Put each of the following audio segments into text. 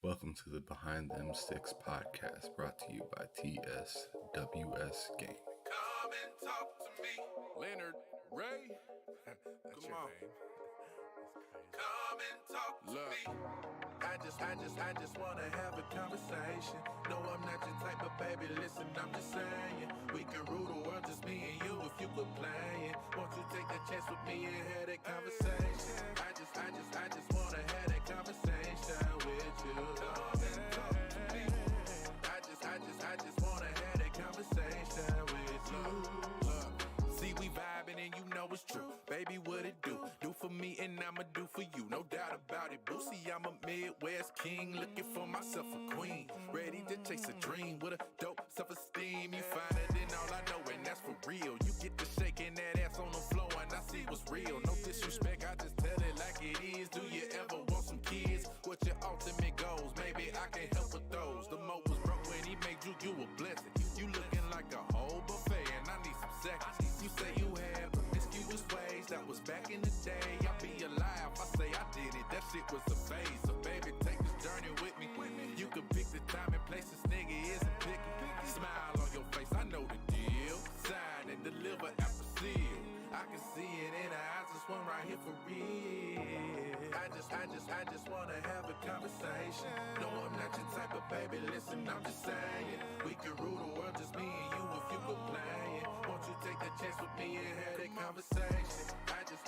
Welcome to the Behind Them Sticks podcast, brought to you by TSWS Gaming. Come and talk to me, Lennard Ray. That's your name. Come and talk to me. I just wanna have a conversation. No, I'm not your type of baby. Listen, I'm just saying we can rule the world, just me and you, if you could play it. Won't you take a chance with me and have that conversation? I just wanna have that conversation with you. Come and talk to me. I just wanna have that conversation with you. Look, see we vibing and you know it's true. Baby, what it do? Do for me and I'ma do for you. No doubt about it, Boosie. I'm a Midwest king, looking for myself a queen. Ready to chase a dream with a dope self-esteem. You find it in all I know, and that's for real. You get to shaking that ass on the floor, and I see what's real. No disrespect, I just tell it like it is. Do you ever want some kids? What your ultimate goals? Maybe I can help with those. The mo was broke when he made you a blessing. You looking like a whole buffet, and I need some seconds. You say you had promiscuous ways, that was back in the day. I'll be alive, I say I did it. That shit was a phase. So baby, take this journey with me. You can pick the time and place, this nigga isn't picky. Smile on your face, I know the deal. Sign and deliver after seal. I can see it in her eyes, this one right here for real. I just wanna have a conversation. No, I'm not your type of baby, listen, I'm just saying we can rule the world, just me and you, if you could play it. Won't you take the chance with me and have that conversation? I just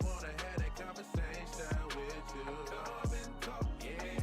wanna have that conversation with you. Come and talk, yeah.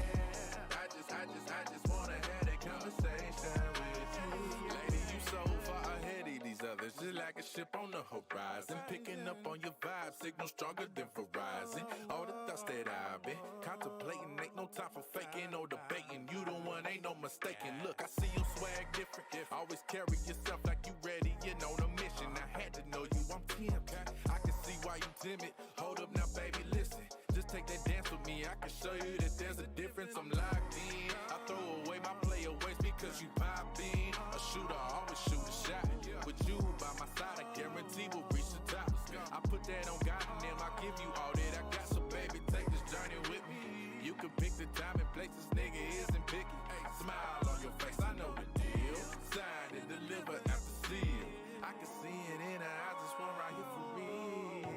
I just wanna have that conversation with you. Lady, you so far ahead of these others, just like a ship on the horizon. Picking up on your vibe, signal stronger than Verizon. All the thoughts that I've been contemplating, ain't no time for faking or debating. You the one, ain't no mistaking. Look, I see your swag different. Always carry yourself like you ready, you know the mission. I had to know you, I'm tempted. I can see why you timid. Hold up now, baby, listen. Just take that dance with me, I can show you that there's a difference. I'm locked in. I throw away my playaways because you pop in. A shooter always shoot a shot. With you by my side, I guarantee we'll reach the top. I put that on God and them, I give you all that I got. So baby, take this journey with me. You can pick the time and place, this nigga isn't picky. Smile on your face, I know the deal. Sign and deliver after seal. I can see it in her eyes, this one right here for real.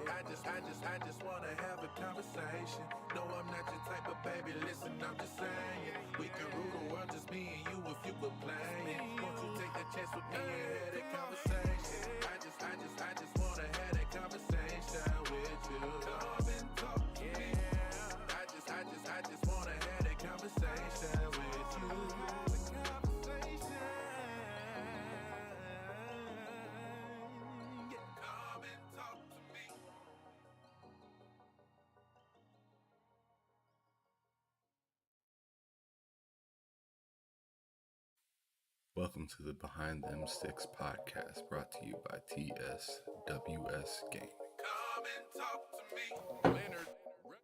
I just wanna have a conversation. No, I'm not your type of baby, listen, I'm just saying we can rule the world, just me and you, if you could play it. Won't you take that chance with me and have that conversation? I just wanna have that conversation with you. Come and talk, yeah. I just wanna have that conversation with you. Come and talk to me. Welcome to the Behind Them Sticks podcast, brought to you by TSWS Gaming. Come and talk to me, Lennard Ray.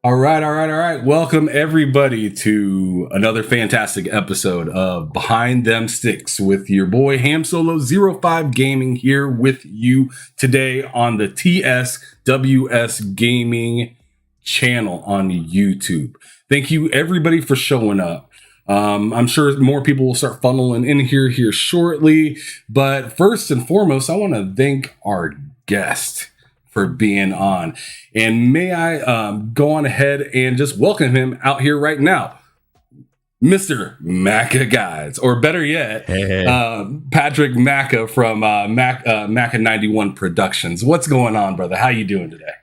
All right. Welcome everybody to another fantastic episode of Behind Them Sticks with your boy Ham Solo 05 Gaming here with you today on the TSWS Gaming channel on YouTube. Thank you everybody for showing up. I'm sure more people will start funneling in here shortly, but first and foremost, I want to thank our guest for being on. And may I go on ahead and just welcome him out here right now. Mr. Maka Guides, or better yet, Patrick Maka from Maka 91 Productions. What's going on, brother? How you doing today?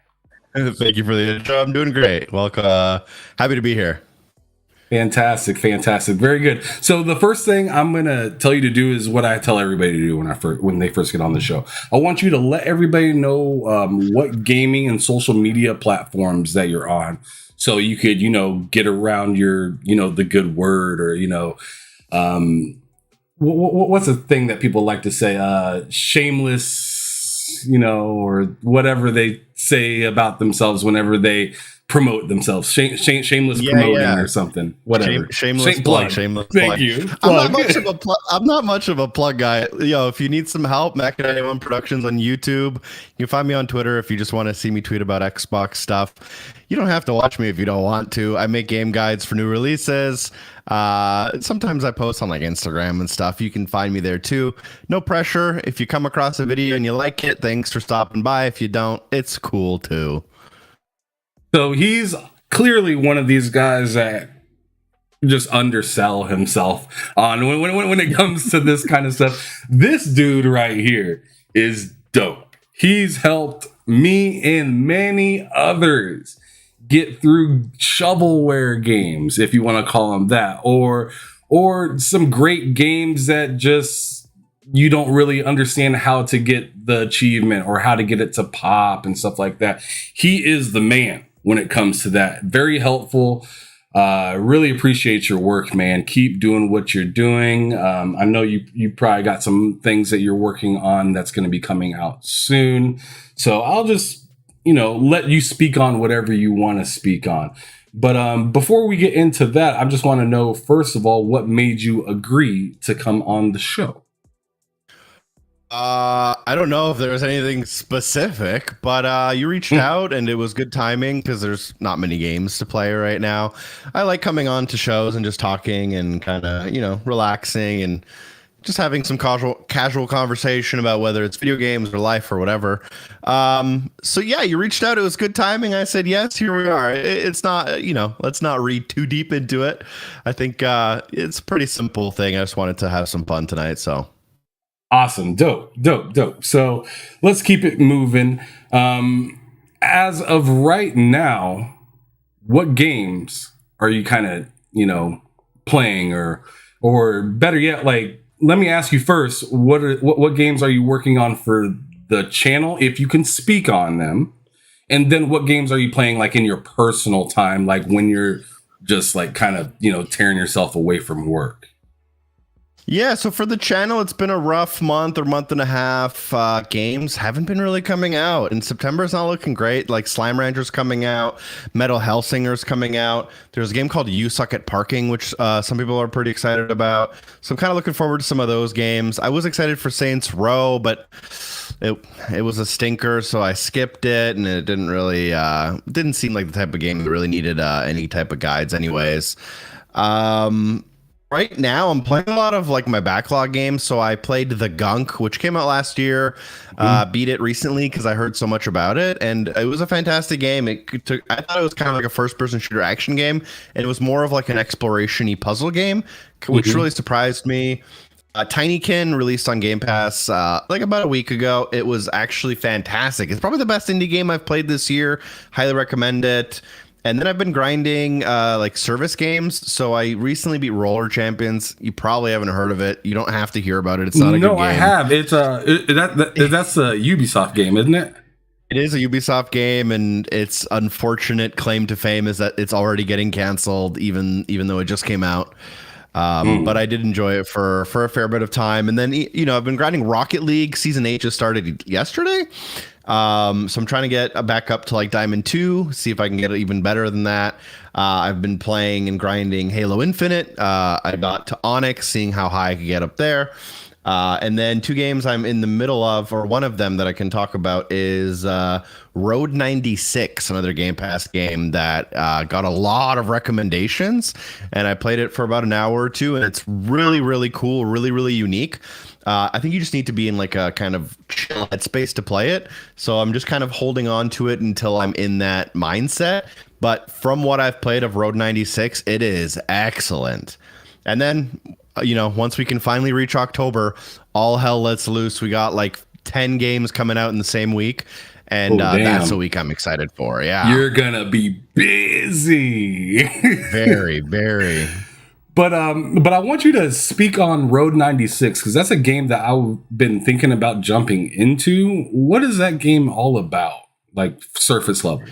Thank you for the intro. I'm doing great. Welcome. Happy to be here. Fantastic. Very good. So the first thing I'm going to tell you to do is what I tell everybody to do when they first get on the show. I want you to let everybody know what gaming and social media platforms that you're on, so you could, get around your, the good word, or, what's the thing that people like to say, shameless, or whatever they say about themselves whenever they promote themselves. Shameless promoting or something. Whatever. Shameless plug. Shameless Thank plug. you. I'm not much of a plug guy. If you need some help, Maka 91 Productions on YouTube. You can find me on Twitter if you just want to see me tweet about Xbox stuff. You don't have to watch me if you don't want to. I make game guides for new releases. Sometimes I post on like Instagram and stuff. You can find me there too. No pressure. If you come across a video and you like it, thanks for stopping by. If you don't, it's cool too. So he's clearly one of these guys that just undersell himself on when it comes to this kind of stuff. This dude right here is dope. He's helped me and many others get through shovelware games, if you want to call them that, or some great games that just you don't really understand how to get the achievement or how to get it to pop and stuff like that. He is the man when it comes to that. Very helpful. Really appreciate your work, man. Keep doing what you're doing. I know you probably got some things that you're working on that's going to be coming out soon. So I'll just, let you speak on whatever you want to speak on. But before we get into that, I just want to know, first of all, what made you agree to come on the show? I don't know if there was anything specific, but you reached out and it was good timing because there's not many games to play right now. I like coming on to shows and just talking and kind of, relaxing and just having some casual conversation about whether it's video games or life or whatever. So yeah, you reached out. It was good timing. I said, yes, here we are. It's not, let's not read too deep into it. I think it's a pretty simple thing. I just wanted to have some fun tonight. So. Awesome. Dope. So let's keep it moving. As of right now, what games are you kind of, playing or better yet, like, let me ask you first, what games are you working on for the channel, if you can speak on them? And then what games are you playing like in your personal time, like when you're just like kind of, tearing yourself away from work? Yeah, so for the channel, it's been a rough month or month and a half. Games haven't been really coming out, and September's not looking great. Like Slime Rancher's coming out, Metal Hellsinger's coming out. There's a game called You Suck at Parking, which some people are pretty excited about. So I'm kind of looking forward to some of those games. I was excited for Saints Row, but it was a stinker, so I skipped it, and it didn't really didn't seem like the type of game that really needed any type of guides, anyways. Right now, I'm playing a lot of like my backlog games. So I played The Gunk, which came out last year. Beat it recently because I heard so much about it, and it was a fantastic game. I thought it was kind of like a first-person shooter action game, and it was more of like an exploration-y puzzle game, which really surprised me. Tinykin released on Game Pass like about a week ago. It was actually fantastic. It's probably the best indie game I've played this year. Highly recommend it. And then I've been grinding like service games. So I recently beat Roller Champions. You probably haven't heard of it. You don't have to hear about it. It's not a good game. No, I have. It's that's a Ubisoft game, isn't it? It is a Ubisoft game, and its unfortunate claim to fame is that it's already getting canceled, even though it just came out. But I did enjoy it for a fair bit of time. And then, I've been grinding Rocket League. Season 8 just started yesterday. So I'm trying to get back up to like Diamond 2, see if I can get it even better than that. I've been playing and grinding Halo Infinite. I got to Onyx, seeing how high I could get up there. And then 2 games I'm in the middle of, or one of them that I can talk about is Road 96, another Game Pass game that got a lot of recommendations. And I played it for about an hour or two, and it's really, really cool, really, really unique. I think you just need to be in like a kind of chill headspace to play it. So I'm just kind of holding on to it until I'm in that mindset. But from what I've played of Road 96, it is excellent. And then, once we can finally reach October, all hell lets loose. We got like 10 games coming out in the same week. And that's a week I'm excited for. Yeah. You're going to be busy. Very, very. But I want you to speak on Road 96, because that's a game that I've been thinking about jumping into. What is that game all about? Like surface level.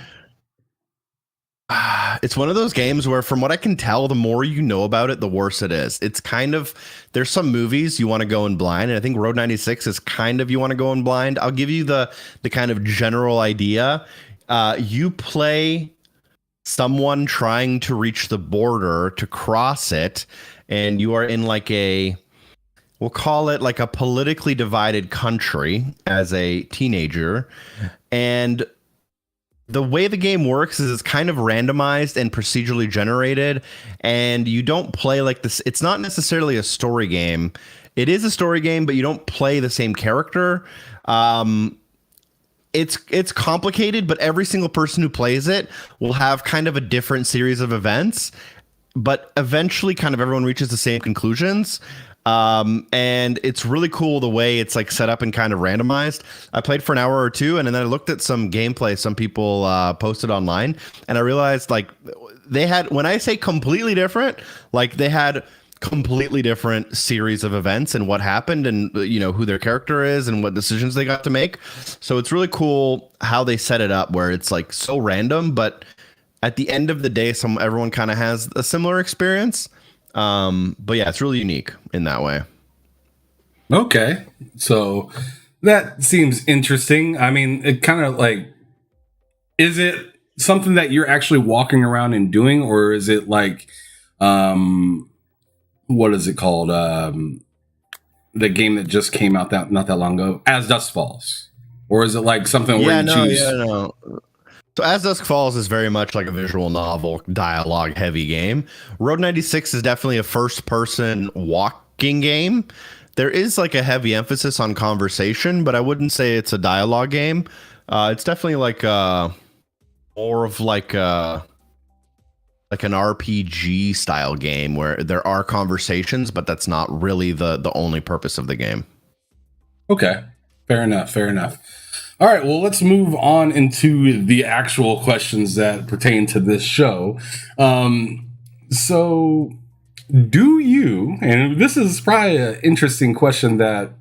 It's one of those games where, from what I can tell, the more you know about it, the worse it is. It's kind of, there's some movies you want to go in blind, and I think Road 96 is kind of you want to go in blind. I'll give you the kind of general idea. You play someone trying to reach the border to cross it, and you are in like we'll call it like a politically divided country as a teenager. And the way the game works is it's kind of randomized and procedurally generated, and you don't play like this. It's not necessarily a story game. It is a story game, but you don't play the same character. It's complicated, but every single person who plays it will have kind of a different series of events, but eventually kind of everyone reaches the same conclusions. And it's really cool the way it's like set up and kind of randomized. I played for an hour or two, and then I looked at some gameplay some people posted online, and I realized like they had, when I say completely different, like they had completely different series of events and what happened, and you know who their character is and what decisions they got to make. So it's really cool how they set it up where it's like so random, but at the end of the day everyone kind of has a similar experience. But yeah, it's really unique in that way. Okay, so that seems interesting. I mean, it kind of like, is it something that you're actually walking around and doing, or is it like what is it called? The game that just came out not that long ago, As Dusk Falls, or is it like something where you choose? No. So As Dusk Falls is very much like a visual novel, dialogue heavy game. Road 96 is definitely a first person walking game. There is like a heavy emphasis on conversation, but I wouldn't say it's a dialogue game. It's definitely like more of like an RPG style game where there are conversations, but that's not really the only purpose of the game. Okay. Fair enough. All right, well, let's move on into the actual questions that pertain to this show. So do you, and this is probably an interesting question that,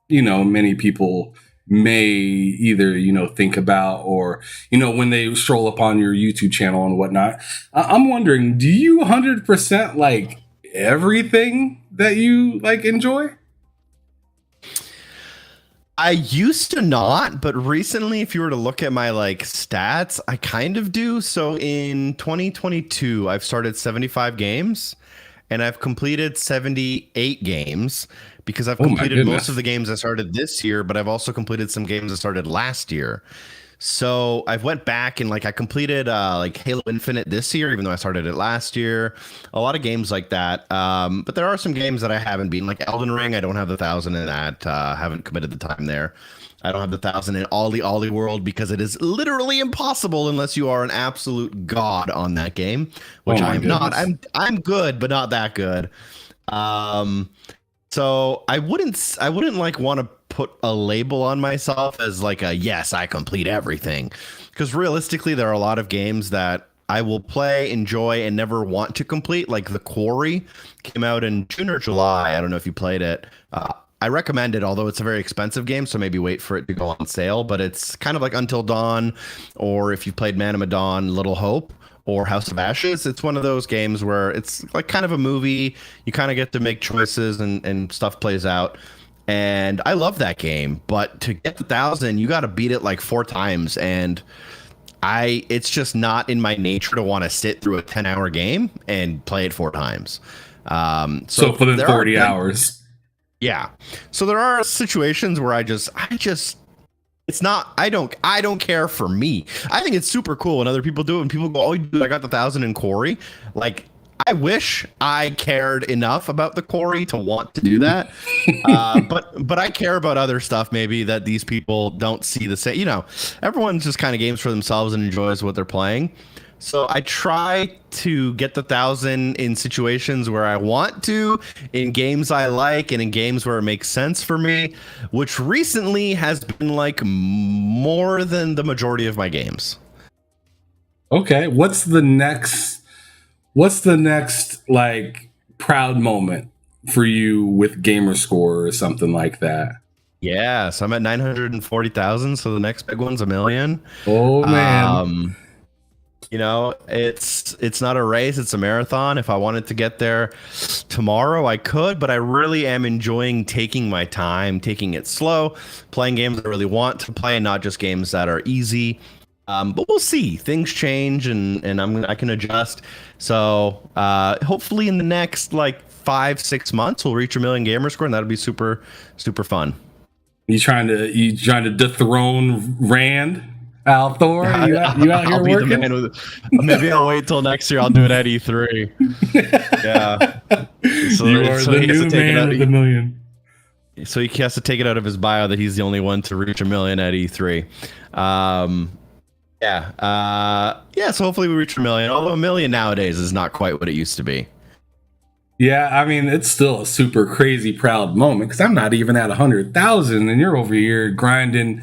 you know, many people may either, you know, think about or, you know, when they stroll upon your YouTube channel and whatnot. I'm wondering, do you 100% like everything that you like enjoy? I used to not, but recently, if you were to look at my like stats, I kind of do. So in 2022, I've started 75 games and I've completed 78 games because I've completed most of the games I started this year, but I've also completed some games I started last year. So I've went back and like I completed like Halo Infinite this year, even though I started it last year. A lot of games like that. But there are some games that I haven't beaten, like Elden Ring. I don't have the 1,000 in that. Haven't committed the time there. I don't have the 1,000 in Ollie World because it is literally impossible unless you are an absolute god on that game, which I'm not. I'm good, but not that good. So I wouldn't like want to put a label on myself as like a yes, I complete everything, because realistically there are a lot of games that I will play, enjoy, and never want to complete. Like The Quarry came out in June or July. I don't know if you played it. I recommend it, although it's a very expensive game, so maybe wait for it to go on sale. But it's kind of like Until Dawn, or if you've played Man of Medan, Little Hope, or House of Ashes. It's one of those games where it's like kind of a movie. You kind of get to make choices and stuff plays out. And I love that game, but to get the 1,000, you got to beat it like 4 times. And it's just not in my nature to want to sit through a 10-hour game and play it 4 times. So for the 30 hours. Yeah. So there are situations where I it's not, I don't care for me. I think it's super cool when other people do it and people go, oh, dude, I got the 1,000 in Quarry. Like, I wish I cared enough about the Quarry to want to do that. But I care about other stuff maybe that these people don't see the same. You know, everyone's just kind of games for themselves and enjoys what they're playing. So I try to get the 1,000 in situations where I want to, in games I like, and in games where it makes sense for me, which recently has been like more than the majority of my games. Okay, what's the next like proud moment for you with Gamerscore or something like that? Yeah, so I'm at 940,000, so the next big one's 1 million. Oh man. You know, it's not a race, it's a marathon. If I wanted to get there tomorrow, I could, but I really am enjoying taking my time, taking it slow, playing games I really want to play, and not just games that are easy. But we'll see. Things change, and I can adjust. So hopefully in the next like 5-6 months, we'll reach 1 million gamer score, and that'll be super fun. You trying to dethrone Rand? Al Thor, you out here working? Maybe I'll wait till next year. I'll do it at E3. Yeah. So, you are the new man with the million. So he has to take it out of his bio that he's the only one to reach 1 million at E3. So hopefully we reach 1 million. Although 1 million nowadays is not quite what it used to be. Yeah, I mean, it's still a super crazy proud moment because I'm not even at 100,000 and you're over here grinding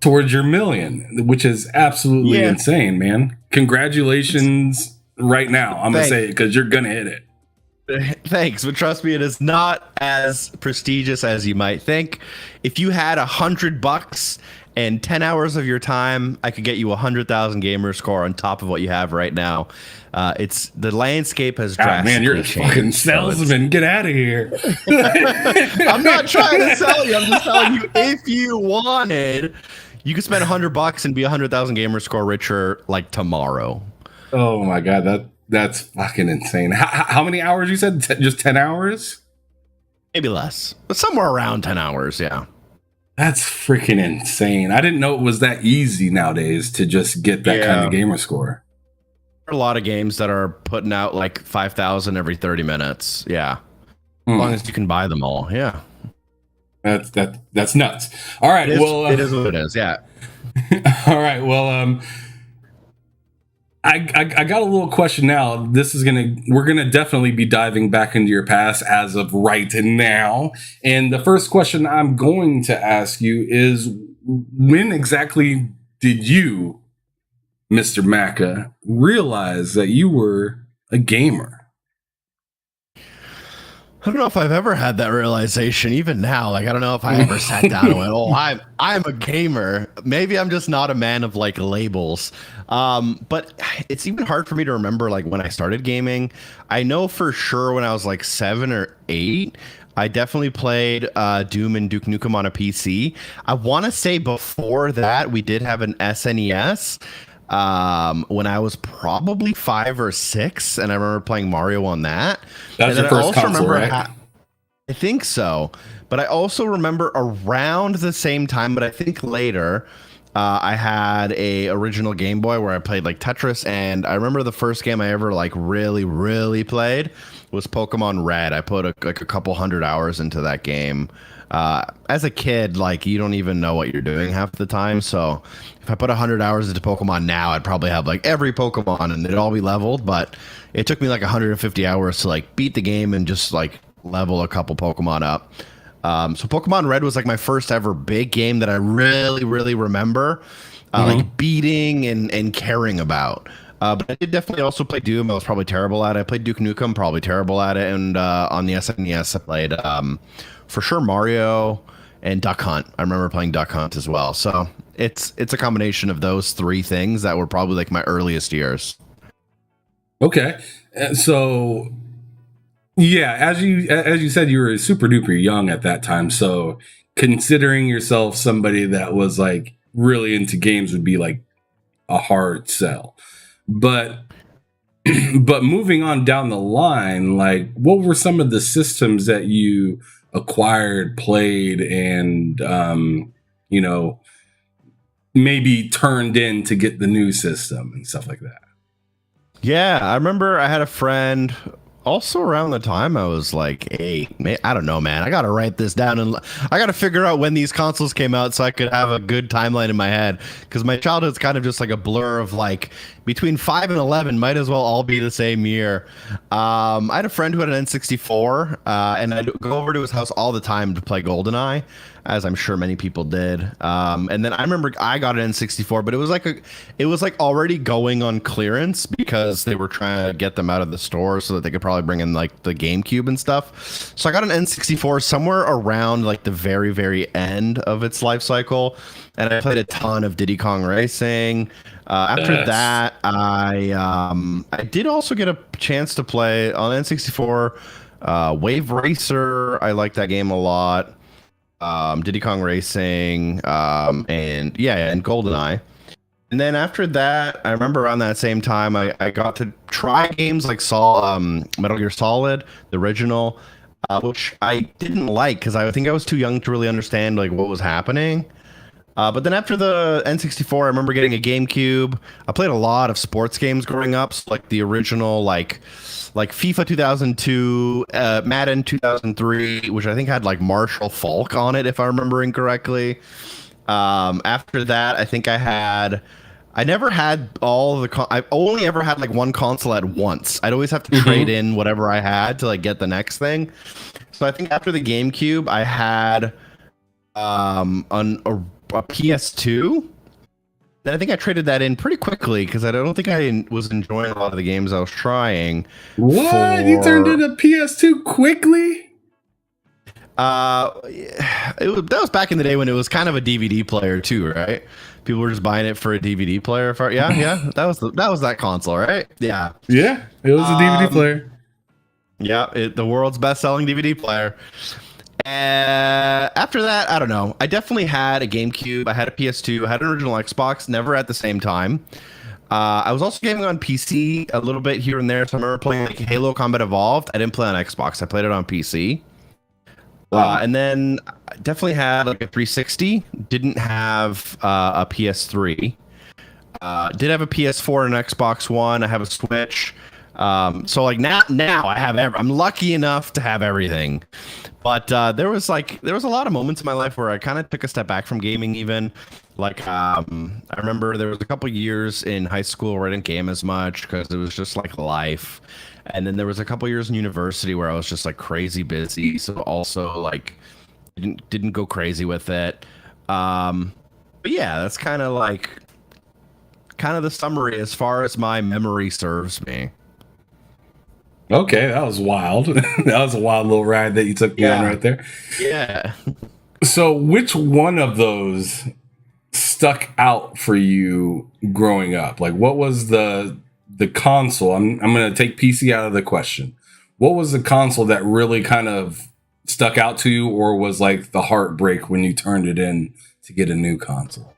towards your million, which is absolutely insane, man. Congratulations right now. I'm going to say it because you're going to hit it. Thanks, but trust me, it is not as prestigious as you might think. If you had $100 and 10 hours of your time, I could get you 100,000 gamer score on top of what you have right now. It's the landscape has drastically man, you're a changed. Fucking salesman. Get out of here. I'm not trying to sell you. I'm just telling you, if you wanted, you could spend $100 and be 100,000 gamer score richer like tomorrow. Oh my god, that's fucking insane. How many hours you said? Just 10 hours? Maybe less, but somewhere around 10 hours. Yeah. That's freaking insane. I didn't know it was that easy nowadays to just get that kind of gamer score. There are a lot of games that are putting out like 5,000 every 30 minutes. Yeah. As long as you can buy them all. Yeah. That's nuts. All right. It is what it is. Yeah. All right. Well, I got a little question now. We're gonna definitely be diving back into your past as of right now. And the first question I'm going to ask you is, when exactly did you, Mr. Maka, realize that you were a gamer? I don't know if I've ever had that realization. Even now, like I don't know if I ever sat down and went, "Oh, I'm a gamer." Maybe I'm just not a man of like labels. But it's even hard for me to remember like when I started gaming. I know for sure when I was like 7 or 8, I definitely played Doom and Duke Nukem on a PC. I want to say before that we did have an SNES. When I was probably 5 or 6, and I remember playing Mario on that. That's your first console, right? I think so. But I also remember around the same time, but I think later, I had a original Game Boy where I played like Tetris, and I remember the first game I ever like really played was Pokemon Red. I put a couple hundred hours into that game. As a kid, like you don't even know what you're doing half the time. So if I put 100 hours into Pokemon now, I'd probably have like every Pokemon and they'd all be leveled. But it took me like 150 hours to like beat the game and just like level a couple Pokemon up. So Pokemon Red was like my first ever big game that I really remember like beating and caring about. But I did definitely also play Doom. I was probably terrible at it. I played Duke Nukem, probably terrible at it. And on the SNES, I played for sure Mario and Duck Hunt. I remember playing Duck Hunt as well. So it's a combination of those three things that were probably like my earliest years. Okay, so yeah, as you said, you were super duper young at that time. So considering yourself somebody that was like really into games would be like a hard sell. But moving on down the line, like what were some of the systems that you acquired, played, and maybe turned in to get the new system and stuff like that? Yeah, I remember I had a friend also around the time I was like 8. I don't know, man. I got to write this down and I got to figure out when these consoles came out so I could have a good timeline in my head, because my childhood's kind of just like a blur of like between 5 and 11 might as well all be the same year. I had a friend who had an N64 and I'd go over to his house all the time to play GoldenEye, as I'm sure many people did. And then I remember I got an N64, but it was like already going on clearance because they were trying to get them out of the store so that they could probably bring in like the GameCube and stuff. So I got an N64 somewhere around like the very end of its life cycle, and I played a ton of Diddy Kong Racing. After that, I did also get a chance to play on N64 Wave Racer. I liked that game a lot. Diddy Kong Racing, and GoldenEye. And then after that, I remember around that same time, I got to try games like Metal Gear Solid, the original, which I didn't like because I think I was too young to really understand like what was happening. But then after the N64, I remember getting a GameCube. I played a lot of sports games growing up, so like the original like FIFA 2002, Madden 2003, which I think had like Marshall Falk on it, if I'm remembering correctly. After that, I think I never had all the I've only ever had like one console at once. I'd always have to trade in whatever I had to like get the next thing. So I think after the GameCube, I had a PS2. Then I think I traded that in pretty quickly because I don't think I was enjoying a lot of the games I was trying. What? You turned in a PS2 quickly? That was back in the day when it was kind of a DVD player too, right? People were just buying it for a DVD player. Yeah, that was that console, right? Yeah, it was a DVD player. Yeah, the world's best-selling DVD player. After that, I don't know. I definitely had a GameCube. I had a PS2. I had an original Xbox. Never at the same time. I was also gaming on PC a little bit here and there. So I remember playing like Halo Combat Evolved. I didn't play on Xbox. I played it on PC. And then I definitely had like a 360. Didn't have a PS3. Did have a PS4 and an Xbox One. I have a Switch. So like now I have I'm lucky enough to have everything. But there was a lot of moments in my life where I kind of took a step back from gaming even. Like I remember there was a couple years in high school where I didn't game as much because it was just like life. And then there was a couple years in university where I was just like crazy busy. So also like didn't go crazy with it. But yeah, that's kind of the summary as far as my memory serves me. Okay, that was wild. That was a wild little ride that you took me on right there. Yeah. So which one of those stuck out for you growing up? Like what was the console? I'm going to take PC out of the question. What was the console that really kind of stuck out to you, or was like the heartbreak when you turned it in to get a new console?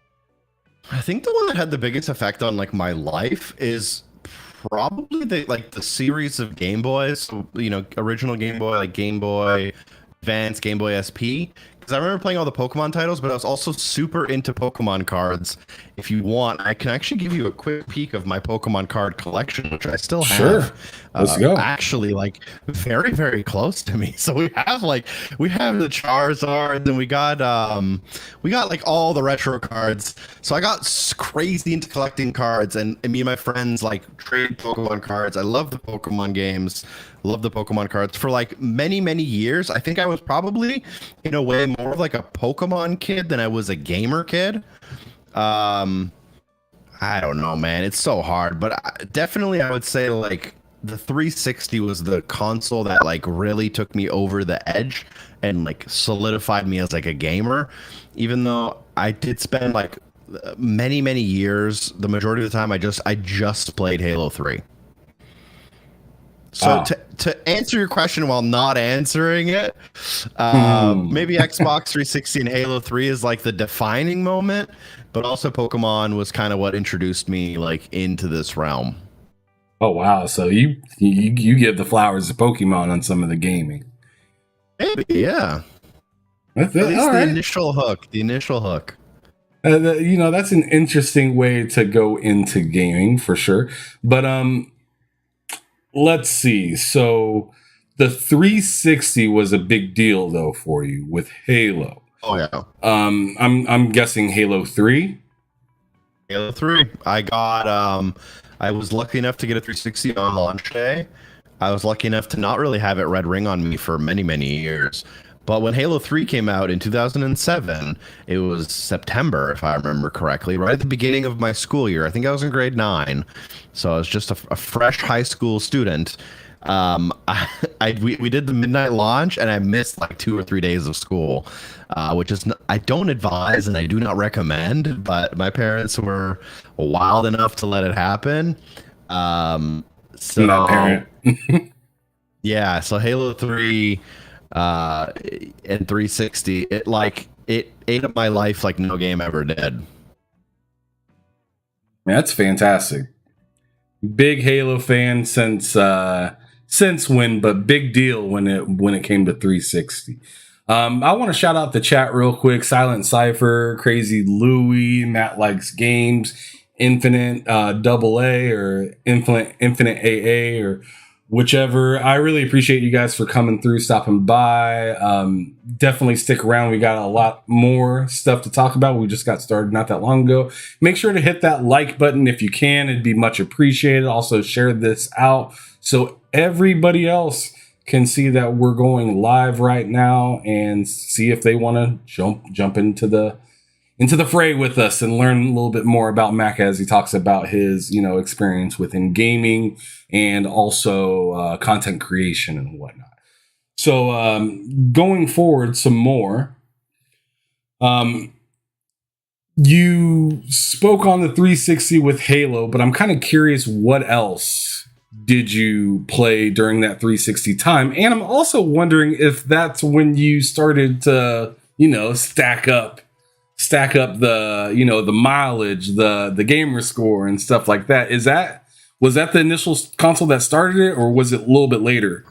I think the one that had the biggest effect on like my life is probably the series of Game Boys, original Game Boy, like Game Boy Advance, Game Boy SP. Because I remember playing all the Pokemon titles, but I was also super into Pokemon cards. If you want, I can actually give you a quick peek of my Pokemon card collection, which I still have. Sure. Let's go. Actually, like very, very close to me. So we have the Charizard, and we got like all the retro cards. So I got crazy into collecting cards, and me and my friends like trade Pokemon cards. I love the Pokemon games. Love the Pokemon cards for like many, many years. I think I was probably in a way more of like a Pokemon kid than I was a gamer kid. I don't know, man. It's so hard, but definitely I would say like the 360 was the console that like really took me over the edge and like solidified me as like a gamer. Even though I did spend like many, many years, the majority of the time I just played Halo 3. So to answer your question while not answering it, maybe Xbox 360 and Halo 3 is like the defining moment, but also Pokemon was kind of what introduced me like into this realm. Oh wow! So you give the flowers to Pokemon on some of the gaming. Maybe, yeah. That's at least the initial hook. The initial hook. That's an interesting way to go into gaming for sure. But let's see. So the 360 was a big deal though for you with Halo. Oh yeah. I'm guessing Halo 3. Halo 3. I was lucky enough to get a 360 on launch day. I was lucky enough to not really have it red ring on me for many, many years. But when Halo 3 came out in 2007, it was September, if I remember correctly, right at the beginning of my school year. I think I was in grade 9. So I was just a fresh high school student. We did the midnight launch, and I missed like 2 or 3 days of school, which is I don't advise and I do not recommend. But my parents were wild enough to let it happen. So not parent. Yeah, so Halo 3 and 360, it ate up my life like no game ever did. That's fantastic. Big Halo fan since when, but big deal when it came to 360. I want to shout out the chat real quick. Silent Cypher, Crazy Louie, Matt Likes Games, Infinite Double A or Infinite AA or whichever. I really appreciate you guys for coming through, stopping by. Definitely stick around. We got a lot more stuff to talk about. We just got started not that long ago. Make sure to hit that like button if you can. It'd be much appreciated. Also share this out so everybody else can see that we're going live right now and see if they want to jump into the fray with us and learn a little bit more about Maka as he talks about his, experience within gaming and also content creation and whatnot. So going forward some more, you spoke on the 360 with Halo, but I'm kind of curious, what else did you play during that 360 time? And I'm also wondering if that's when you started to, stack up the, the mileage, the gamer score and stuff like that. Was that the initial console that started it, or was it a little bit later?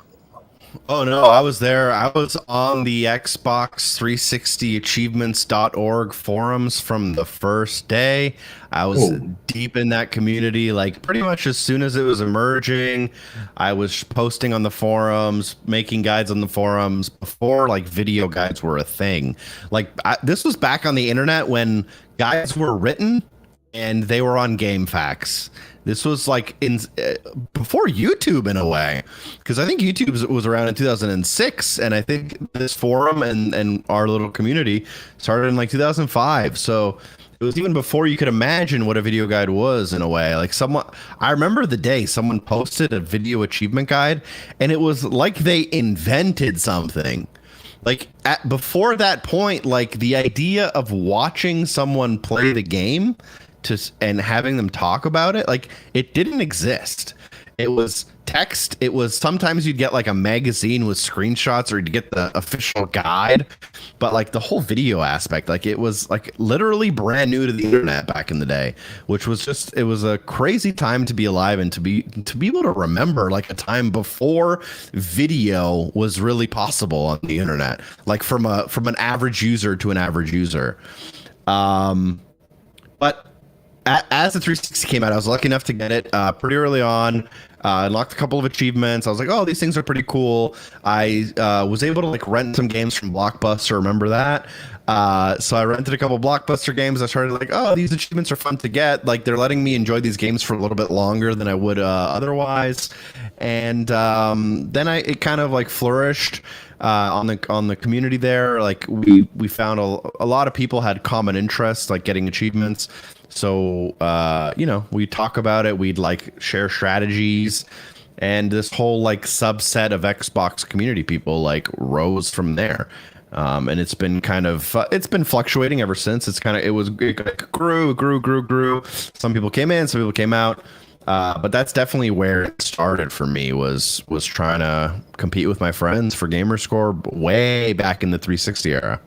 Oh, no, I was there. I was on the Xbox 360 achievements.org forums from the first day. I was deep in that community, like pretty much as soon as it was emerging. I was posting on the forums, making guides on the forums before like video guides were a thing. Like this was back on the internet when guides were written and they were on GameFAQs. This was like before YouTube in a way, because I think YouTube was around in 2006, and I think this forum and our little community started in like 2005. So it was even before you could imagine what a video guide was in a way. Like I remember the day someone posted a video achievement guide, and it was like they invented something. Like before that point, like the idea of watching someone play the game and having them talk about it, like it didn't exist. It was text. It was sometimes you'd get like a magazine with screenshots, or you'd get the official guide, but like the whole video aspect, like it was like literally brand new to the internet back in the day, which was just, it was a crazy time to be alive and to be able to remember like a time before video was really possible on the internet, like from an average user to an average user. But as the 360 came out, I was lucky enough to get it pretty early on. Unlocked a couple of achievements. I was like, oh, these things are pretty cool. I was able to like rent some games from Blockbuster. Remember that? So I rented a couple Blockbuster games. I started like, oh, these achievements are fun to get. Like they're letting me enjoy these games for a little bit longer than I would otherwise. And then it kind of like flourished on the community there. Like we found a lot of people had common interests, like getting achievements. So, we'd talk about it. We'd like share strategies, and this whole like subset of Xbox community people like rose from there. And it's been kind of, it's been fluctuating ever since. It grew. Some people came in, some people came out. But that's definitely where it started for me, was trying to compete with my friends for gamerscore way back in the 360 era.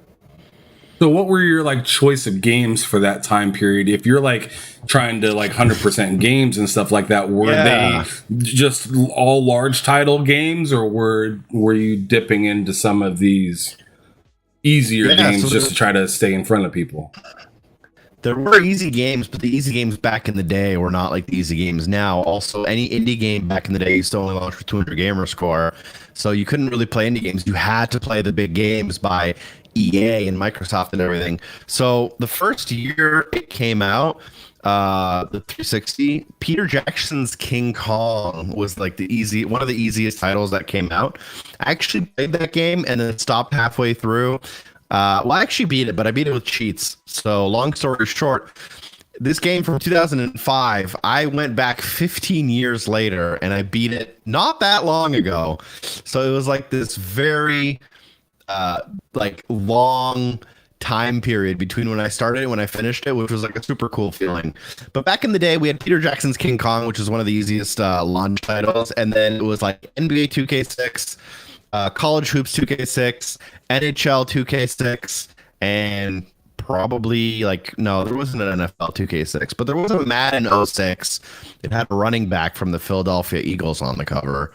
So what were your like choice of games for that time period? If you're like trying to like 100% games and stuff like that, were they just all large title games, or were you dipping into some of these easier games just to try to stay in front of people? There were easy games, but the easy games back in the day were not like the easy games now. Also, any indie game back in the day used to only launch with 200 gamer score, so you couldn't really play indie games. You had to play the big games by EA and Microsoft and everything. So the first year it came out, the 360, Peter Jackson's King Kong was like one of the easiest titles that came out. I actually played that game and then stopped halfway through. Well, I actually beat it, but I beat it with cheats. So long story short, this game from 2005, I went back 15 years later and I beat it not that long ago. So it was like this very like long time period between when I started and when I finished it, which was like a super cool feeling. But back in the day, we had Peter Jackson's King Kong, which was one of the easiest launch titles, and then it was like NBA 2K6, College Hoops 2K6, NHL 2K6, and probably like, no, there wasn't an NFL 2K6, but there was a Madden 06. It had a running back from the Philadelphia Eagles on the cover.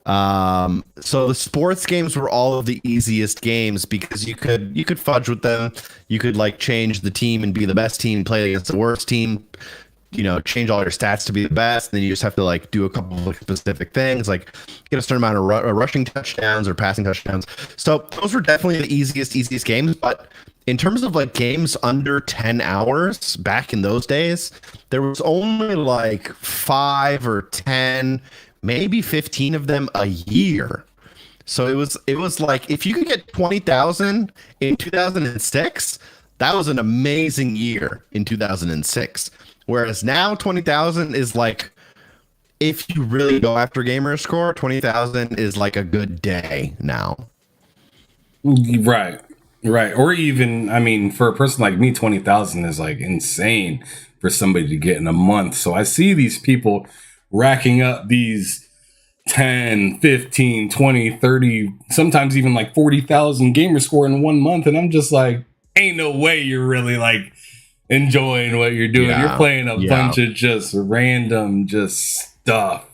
So the sports games were all of the easiest games because you could fudge with them. You could like change the team and be the best team, play against the worst team, change all your stats to be the best. And then you just have to like do a couple of specific things, like get a certain amount of rushing touchdowns or passing touchdowns. So those were definitely the easiest games. But in terms of like games under 10 hours back in those days, there was only like 5 or 10, maybe 15 of them a year. So it was like, if you could get 20,000 in 2006, that was an amazing year in 2006. Whereas now 20,000 is like, if you really go after gamer score, 20,000 is like a good day now. Right. Or even, I mean, for a person like me, 20,000 is like insane for somebody to get in a month. So I see these people racking up these 10, 15, 20, 30, sometimes even like 40,000 gamer score in 1 month. And I'm just like, ain't no way you're really like enjoying what you're doing. You're playing a bunch of just random stuff.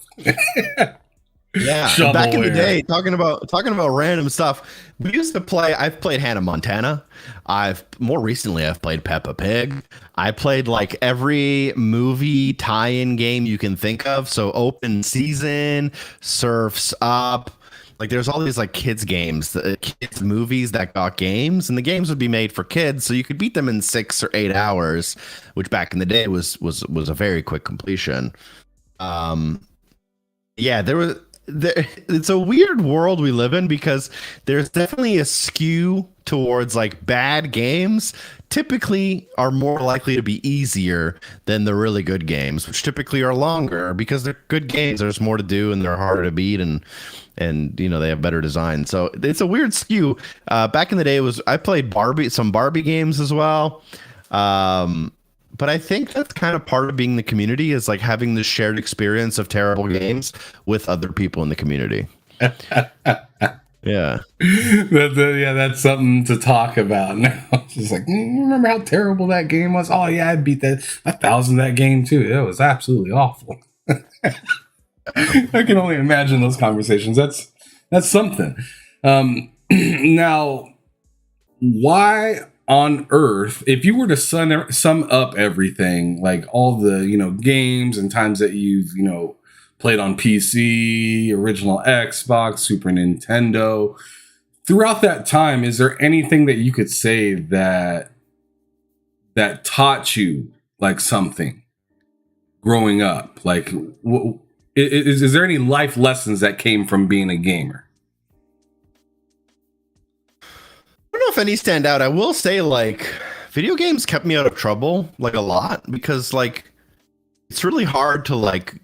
Yeah, back in the day, talking about random stuff. We used to play. I've played Hannah Montana. More recently I've played Peppa Pig. I played like every movie tie-in game you can think of. So Open Season, Surfs Up. Like there's all these like kids games, kids movies that got games, and the games would be made for kids, so you could beat them in 6 or 8 hours, which back in the day was a very quick completion. It's a weird world we live in because there's definitely a skew towards like bad games typically are more likely to be easier than the really good games, which typically are longer because they're good games. There's more to do and they're harder to beat and they have better design. So it's a weird skew. Back in the day, I played some Barbie games as well. But I think that's kind of part of being the community is like having this shared experience of terrible games with other people in the community. Yeah. That's something to talk about now. It's just like, you remember how terrible that game was? Oh yeah, I beat 1,000 that game too. It was absolutely awful. I can only imagine those conversations. That's something. Now, why on earth, if you were to sum up everything, like all the games and times that you've played on PC, original Xbox, Super Nintendo, throughout that time, is there anything that you could say that taught you like something growing up? Like, is there any life lessons that came from being a gamer? I don't know if any stand out. I will say, like, video games kept me out of trouble, like, a lot, because, like, it's really hard to, like,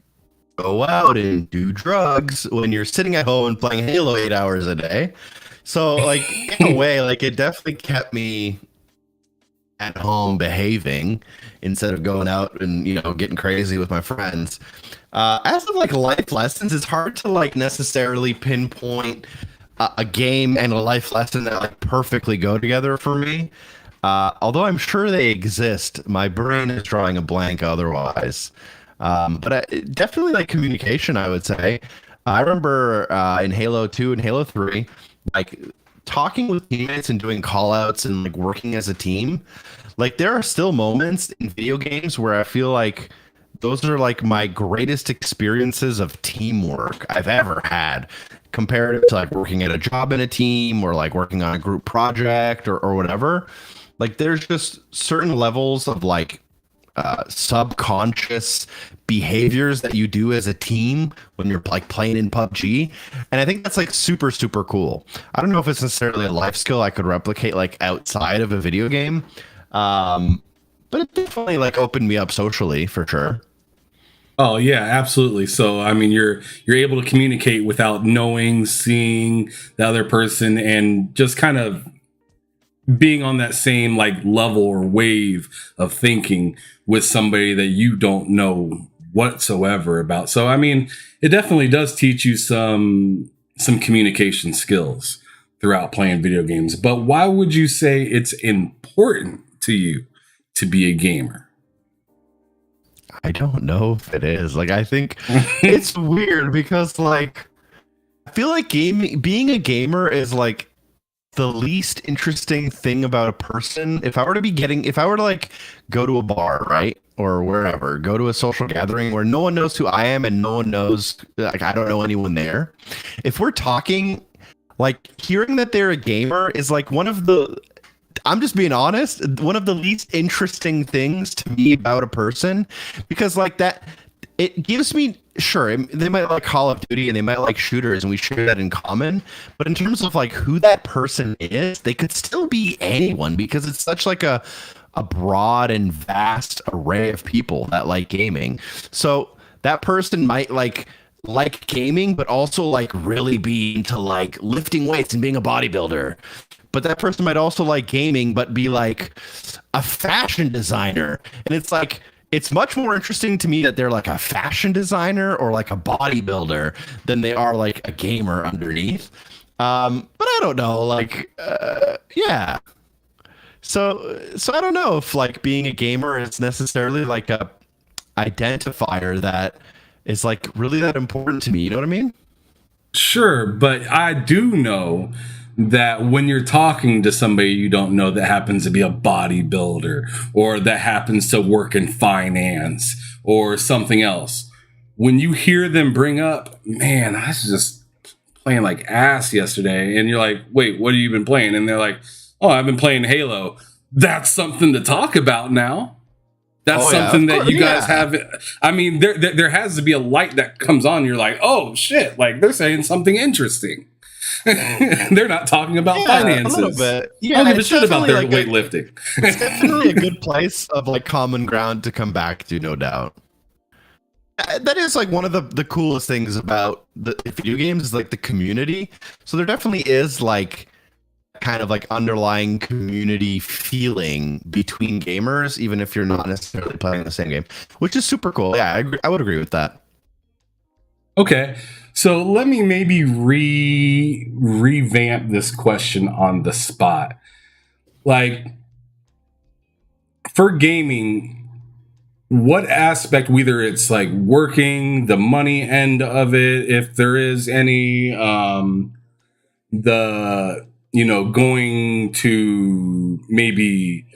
go out and do drugs when you're sitting at home and playing Halo 8 hours a day. So, like, in a way, like, it definitely kept me at home behaving instead of going out and, getting crazy with my friends. As of, like, life lessons, it's hard to, like, necessarily pinpoint a game and a life lesson that like perfectly go together for me. Although I'm sure they exist, my brain is drawing a blank otherwise. But definitely like communication, I would say. I remember in Halo 2 and Halo 3, like talking with teammates and doing call outs and like working as a team. Like there are still moments in video games where I feel like those are like my greatest experiences of teamwork I've ever had, compared to like working at a job in a team or like working on a group project or whatever. Like there's just certain levels of like subconscious behaviors that you do as a team when you're like playing in PUBG. And I think that's like super, super cool. I don't know if it's necessarily a life skill I could replicate like outside of a video game. But it definitely like opened me up socially for sure. Oh yeah, absolutely. So I mean, you're able to communicate without knowing, seeing the other person, and just kind of being on that same like level or wave of thinking with somebody that you don't know whatsoever about. So I mean, it definitely does teach you some communication skills throughout playing video games. But why would you say it's important to you to be a gamer? I don't know if it is. Like, I think it's weird because, like, I feel like being a gamer is like the least interesting thing about a person. If I were to like go to a bar, right? Or wherever, go to a social gathering where no one knows who I am and no one knows, like, I don't know anyone there. If we're talking, like, hearing that they're a gamer is like I'm just being honest, one of the least interesting things to me about a person, because like that, it gives me, sure, they might like Call of Duty and they might like shooters and we share that in common. But in terms of like who that person is, they could still be anyone because it's such like a broad and vast array of people that like gaming. So that person might like gaming, but also like really be into like lifting weights and being a bodybuilder. But that person might also like gaming, but be like a fashion designer. And it's like, it's much more interesting to me that they're like a fashion designer or like a bodybuilder than they are like a gamer underneath. But I don't know, like, yeah. So I don't know if like being a gamer is necessarily like a identifier that is like really that important to me. You know what I mean? Sure, but I do know that when you're talking to somebody you don't know that happens to be a bodybuilder or that happens to work in finance or something else, when you hear them bring up, man, I was just playing like ass yesterday, and you're like, wait, what have you been playing? And they're like, oh, I've been playing Halo. That's something to talk about now. That's something that you guys have. I mean, there has to be a light that comes on. You're like, oh shit, like they're saying something interesting. They're not talking about finances. A little bit. Yeah, I don't give a shit about their like weightlifting. It's definitely a good place of like common ground to come back to, no doubt. That is like one of the coolest things about the video games is like the community. So there definitely is like kind of like underlying community feeling between gamers, even if you're not necessarily playing the same game, which is super cool. Yeah, I would agree with that. Okay, so let me maybe revamp this question on the spot. Like, for gaming, what aspect, whether it's like working, the money end of it, if there is any, going to maybe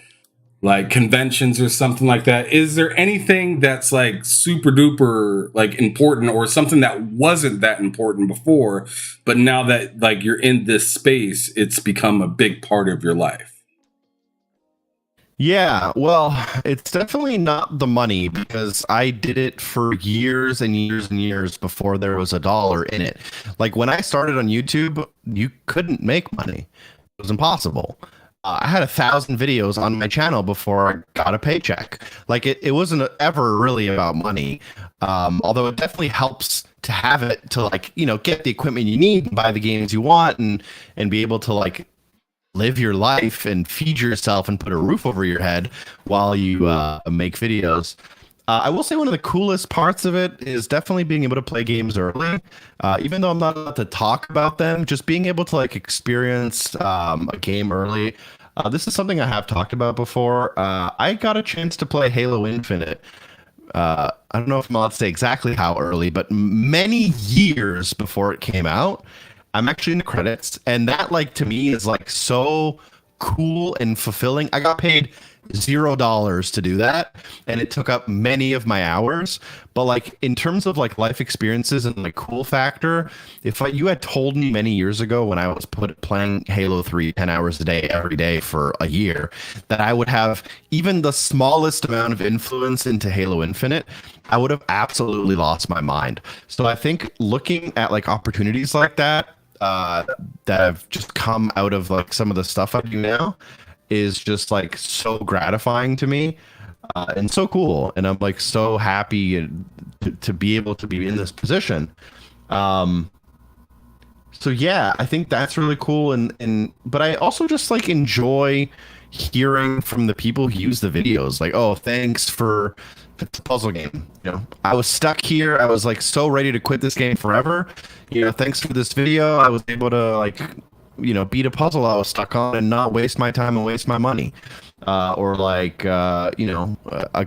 like conventions or something like that, is there anything that's like super duper like important or something that wasn't that important before, but now that like you're in this space, it's become a big part of your life? Yeah, well, it's definitely not the money because I did it for years and years and years before there was a dollar in it. Like when I started on YouTube, you couldn't make money. It was impossible. I had 1,000 videos on my channel before I got a paycheck. Like it wasn't ever really about money. Although it definitely helps to have it to like, get the equipment you need, buy the games you want and be able to like live your life and feed yourself and put a roof over your head while you make videos. I will say one of the coolest parts of it is definitely being able to play games early. Even though I'm not allowed to talk about them, just being able to like experience a game early. This is something I have talked about before. I got a chance to play Halo Infinite. I don't know if I'm allowed to say exactly how early, but many years before it came out. I'm actually in the credits, and that like to me is like so cool and fulfilling. I got paid $0 to do that, and it took up many of my hours. But like in terms of like life experiences and like cool factor, if you had told me many years ago when I was playing Halo 3 10 hours a day every day for a year that I would have even the smallest amount of influence into Halo Infinite, I would have absolutely lost my mind. So I think looking at like opportunities like that that have just come out of like some of the stuff I do now is just like so gratifying to me and so cool, and I'm like so happy to be able to be in this position. So yeah, I think that's really cool, and but I also just like enjoy hearing from the people who use the videos, like, oh, thanks for it's a puzzle game. I was stuck here. I was like so ready to quit this game forever. Thanks for this video. I was able to like, beat a puzzle I was stuck on and not waste my time and waste my money. or like a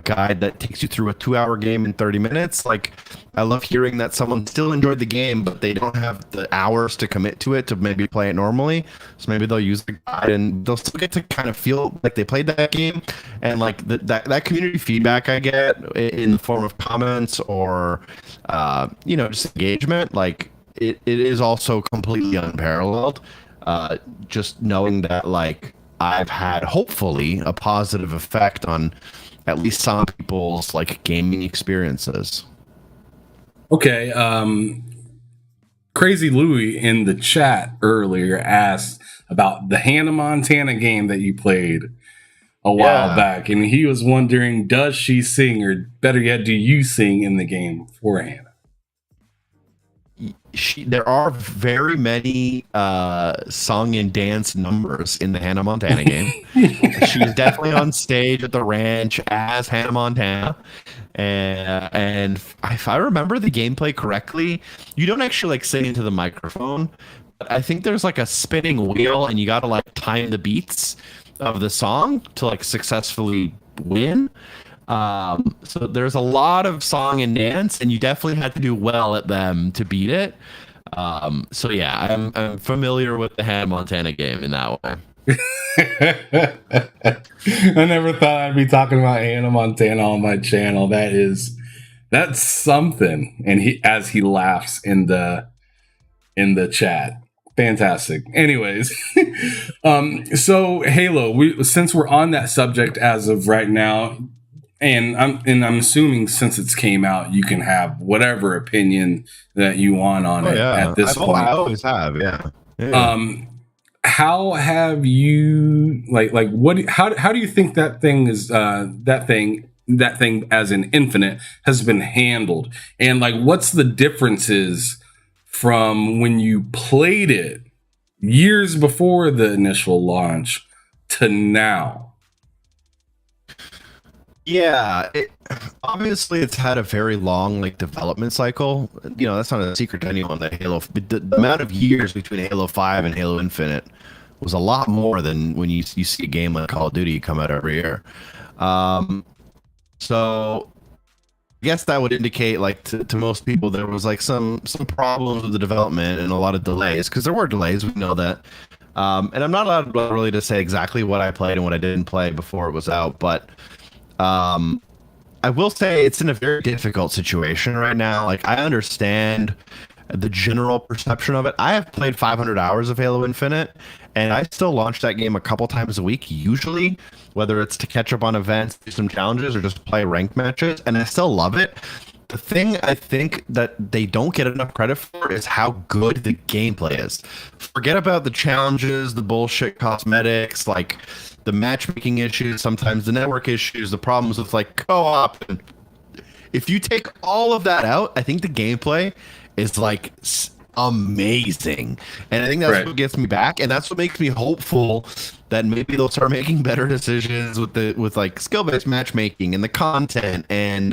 guide that takes you through a 2-hour game in 30 minutes. Like, I love hearing that someone still enjoyed the game, but they don't have the hours to commit to it to maybe play it normally. So maybe they'll use the guide and they'll still get to kind of feel like they played that game. And like that community feedback I get in the form of comments or just engagement, like it is also completely unparalleled. Just knowing that like I've had hopefully a positive effect on at least some people's like gaming experiences. Okay, Crazy Louie in the chat earlier asked about the Hannah Montana game that you played a while back, and he was wondering, does she sing, or better yet, do you sing in the game for Hannah? There are very many song and dance numbers in the Hannah Montana game. She's definitely on stage at the ranch as Hannah Montana. And if I remember the gameplay correctly, you don't actually like sing into the microphone. But I think there's like a spinning wheel and you got to like time the beats of the song to like successfully win. So there's a lot of song and dance, and you definitely had to do well at them to beat it. So yeah, I'm familiar with the Hannah Montana game in that way. I never thought I'd be talking about Hannah Montana on my channel. That's something. And he laughs in the chat. Fantastic. Anyways, so Halo, since we're on that subject as of right now, and I'm assuming since it's came out, you can have whatever opinion that you want on it at this point. I always have, yeah. How have you how do you think that thing is that thing as an Infinite has been handled, and like what's the differences from when you played it years before the initial launch to now? Yeah, obviously it's had a very long like development cycle. That's not a secret to anyone that the amount of years between Halo 5 and Halo Infinite was a lot more than when you see a game like Call of Duty come out every year. So I guess that would indicate like to most people there was like some problems with the development and a lot of delays, because there were delays, we know that. And I'm not allowed really to say exactly what I played and what I didn't play before it was out, but I will say it's in a very difficult situation right now. Like, I understand the general perception of it. I have played 500 hours of Halo Infinite, and I still launch that game a couple times a week, usually, whether it's to catch up on events, do some challenges, or just play ranked matches, and I still love it. The thing I think that they don't get enough credit for is how good the gameplay is. Forget about the challenges, the bullshit cosmetics, like the matchmaking issues, sometimes the network issues, the problems with like co-op. And if you take all of that out, I think the gameplay is like amazing, and I think that's what gets me back, and that's what makes me hopeful that maybe they'll start making better decisions with like skill-based matchmaking and the content, and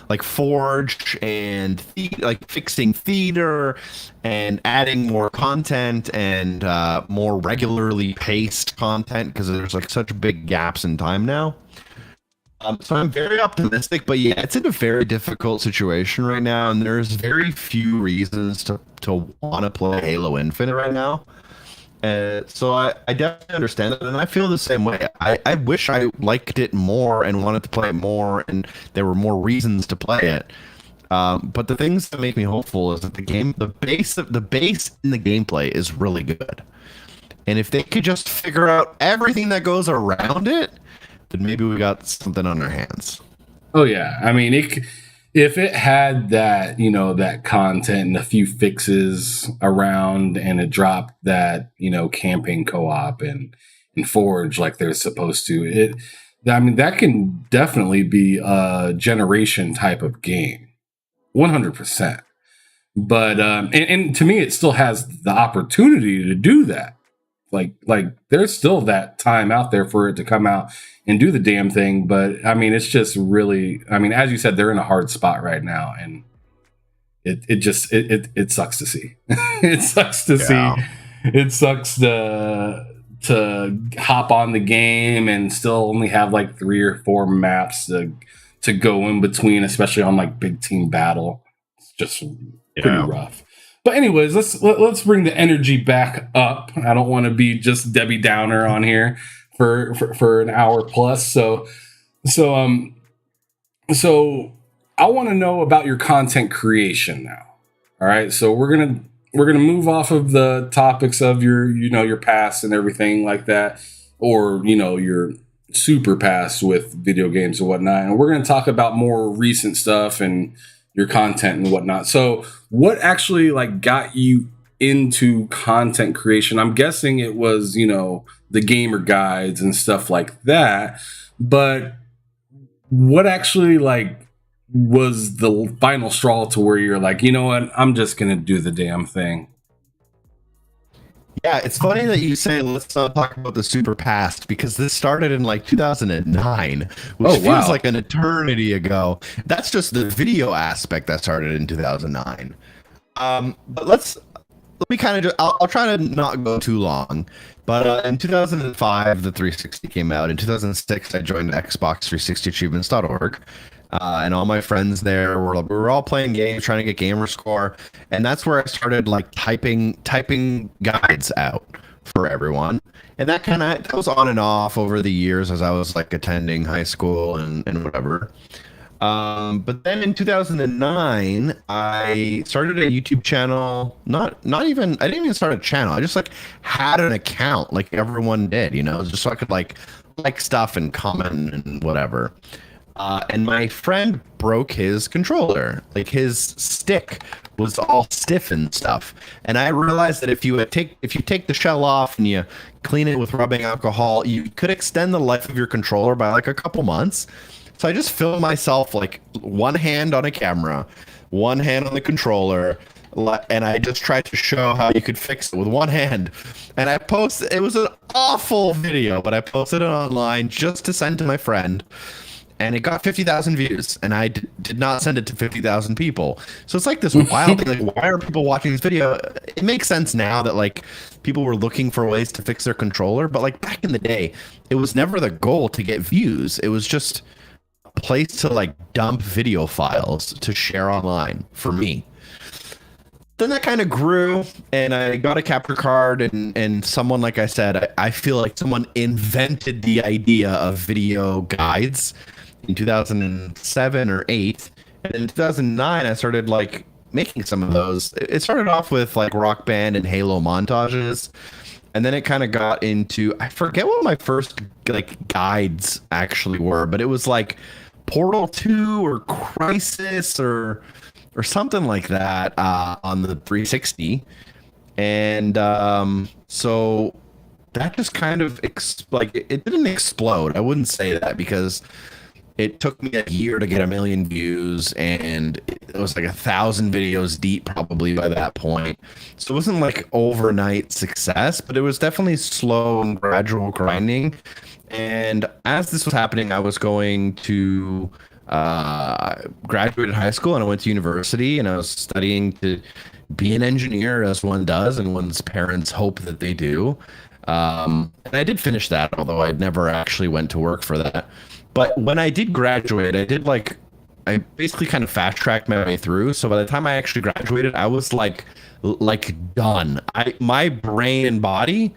like Forge, and like fixing theater and adding more content and more regularly paced content, because there's like such big gaps in time now. So I'm very optimistic, but yeah, it's in a very difficult situation right now, and there's very few reasons to want to play Halo Infinite right now. So I definitely understand that, and I feel the same way. I wish I liked it more and wanted to play it more, and there were more reasons to play it. But the things that make me hopeful is that the base in the gameplay is really good, and if they could just figure out everything that goes around it, then maybe we got something on our hands. Oh yeah, I mean, if it had that, that content and a few fixes around, and it dropped that, campaign co-op and Forge like they're supposed to, that can definitely be a generation type of game, 100%. But and to me, it still has the opportunity to do that. Like there's still that time out there for it to come out and do the damn thing. But I mean, it's just really, as you said, they're in a hard spot right now, and it sucks to see. It sucks to see. It sucks to hop on the game and still only have like 3 or 4 maps to go in between, especially on like big team battle. It's just pretty rough. But anyways, let's bring the energy back up. I don't want to be just Debbie Downer on here for an hour plus. So I want to know about your content creation now. All right, so we're gonna move off of the topics of your past and everything like that, or your super past with video games and whatnot, and we're gonna talk about more recent stuff and your content and whatnot. So, what actually like got you into content creation? I'm guessing it was the gamer guides and stuff like that, but what actually like was the final straw to where you're like, you know what, I'm just gonna do the damn thing? Yeah, it's funny that you say let's not talk about the super past, because this started in like 2009, which feels like an eternity ago. That's just the video aspect that started in 2009. But let me kind of I'll try to not go too long. But in 2005, the 360 came out. In 2006, I joined Xbox360achievements.org. And all my friends there we were all playing games, trying to get gamer score, and that's where I started like typing guides out for everyone. And that was on and off over the years as I was like attending high school and whatever. But then in 2009, I started a YouTube channel. I didn't even start a channel. I just like had an account like everyone did, just so I could like stuff and comment and whatever. And my friend broke his controller. Like his stick was all stiff and stuff. And I realized that if you take the shell off and you clean it with rubbing alcohol, you could extend the life of your controller by like a couple months. So I just filmed myself like one hand on a camera, one hand on the controller, and I just tried to show how you could fix it with one hand. And it was an awful video, but I posted it online just to send to my friend. And it got 50,000 views, and I did not send it to 50,000 people. So it's like this wild thing. Like, why are people watching this video? It makes sense now that like people were looking for ways to fix their controller, but like back in the day, it was never the goal to get views. It was just a place to like dump video files to share online for me. Then that kind of grew, and I got a capture card, and someone, like I said, I feel like someone invented the idea of video guides in 2007 or 8, and in 2009 I started like making some of those. It started off with like Rock Band and Halo montages, and then it kind of got into, I forget what my first like guides actually were, but it was like Portal 2 or Crisis or something like that on the 360. And so that just kind of it didn't explode. I wouldn't say that, because it took me a year to get 1 million views, and it was like 1,000 videos deep probably by that point. So it wasn't like overnight success, but it was definitely slow and gradual grinding. And as this was happening, I was going to graduated high school, and I went to university, and I was studying to be an engineer, as one does, and one's parents hope that they do. And I did finish that, although I never actually went to work for that. But when I did graduate, I basically kind of fast tracked my way through. So by the time I actually graduated, I was like done. My brain and body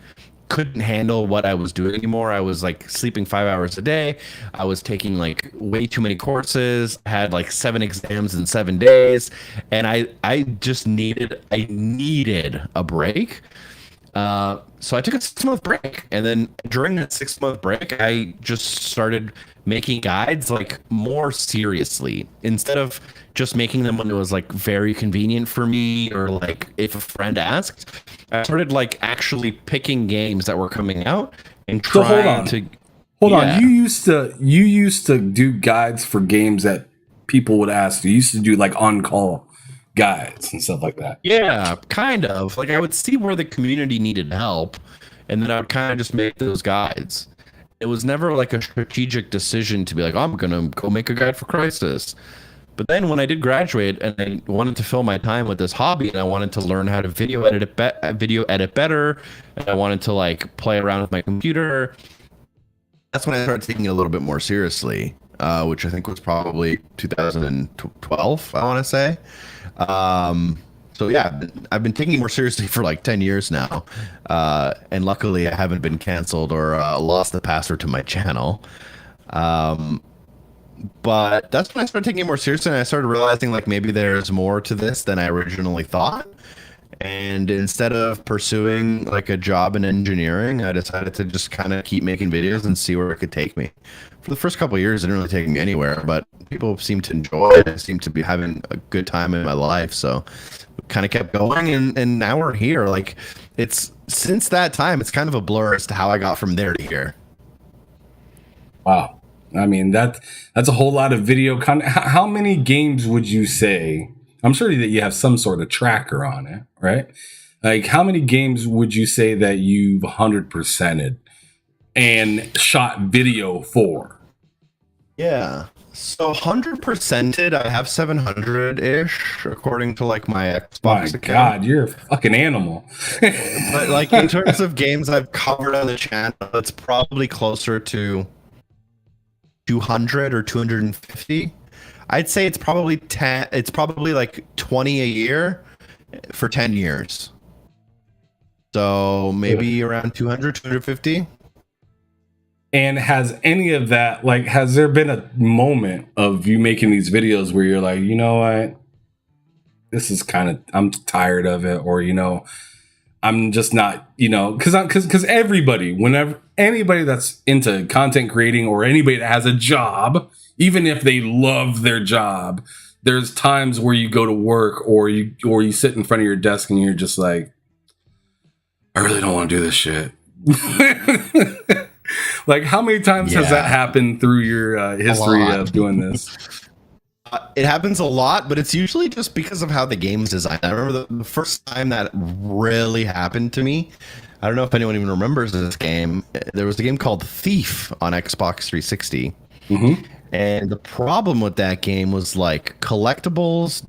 couldn't handle what I was doing anymore. I was like sleeping 5 hours a day. I was taking like way too many courses. I had like 7 exams in 7 days, and I just needed a break. So I took a 6-month break, and then during that 6-month break, I just started making guides like more seriously, instead of just making them when it was like very convenient for me, or like if a friend asked. I started like actually picking games that were coming out and trying to hold on. You used to do guides for games that people would ask. You used to do like on-call guides and stuff like that. Yeah, kind of. Like I would see where the community needed help, and then I would kind of just make those guides. It was never like a strategic decision to be like, oh, I'm gonna go make a guide for Crisis. But then when I did graduate and I wanted to fill my time with this hobby and I wanted to learn how to video edit better, and I wanted to like play around with my computer, that's when I started taking it a little bit more seriously, which I think was probably 2012, I want to say. So yeah, I've been taking it more seriously for like 10 years now. And luckily I haven't been canceled or lost the password to my channel. But that's when I started taking it more seriously, and I started realizing like maybe there's more to this than I originally thought. And instead of pursuing like a job in engineering, I decided to just kind of keep making videos and see where it could take me. For the first couple of years, it didn't really take me anywhere, but people seem to enjoy it. I seem to be having a good time in my life. So kind of kept going, and now we're here. Like, it's since that time, it's kind of a blur as to how I got from there to here. Wow. I mean, that's a whole lot of video content. How many games would you say? I'm sure that you have some sort of tracker on it, right? Like, how many games would you say that you've 100%ed and shot video for? Yeah. So 100%ed, I have 700-ish, according to like my Xbox My account. God, you're a fucking animal. But like in terms of games I've covered on the channel, it's probably closer to 200 or 250. I'd say it's probably 10. It's probably like 20 a year for 10 years. So maybe around 200, 250. And has any of that, like, has there been a moment of you making these videos where you're like, you know what, this is kind of, I'm tired of it, or, you know, I'm just not, you know, because everybody, whenever anybody that's into content creating or anybody that has a job, even if they love their job, there's times where you go to work or you sit in front of your desk and you're just like, I really don't want to do this shit. Like, how many times has that happened through your history of doing this? It happens a lot, but it's usually just because of how the game's designed. I remember the first time that really happened to me. I don't know if anyone even remembers this game. There was a game called Thief on Xbox 360. Mm-hmm. And the problem with that game was like collectibles,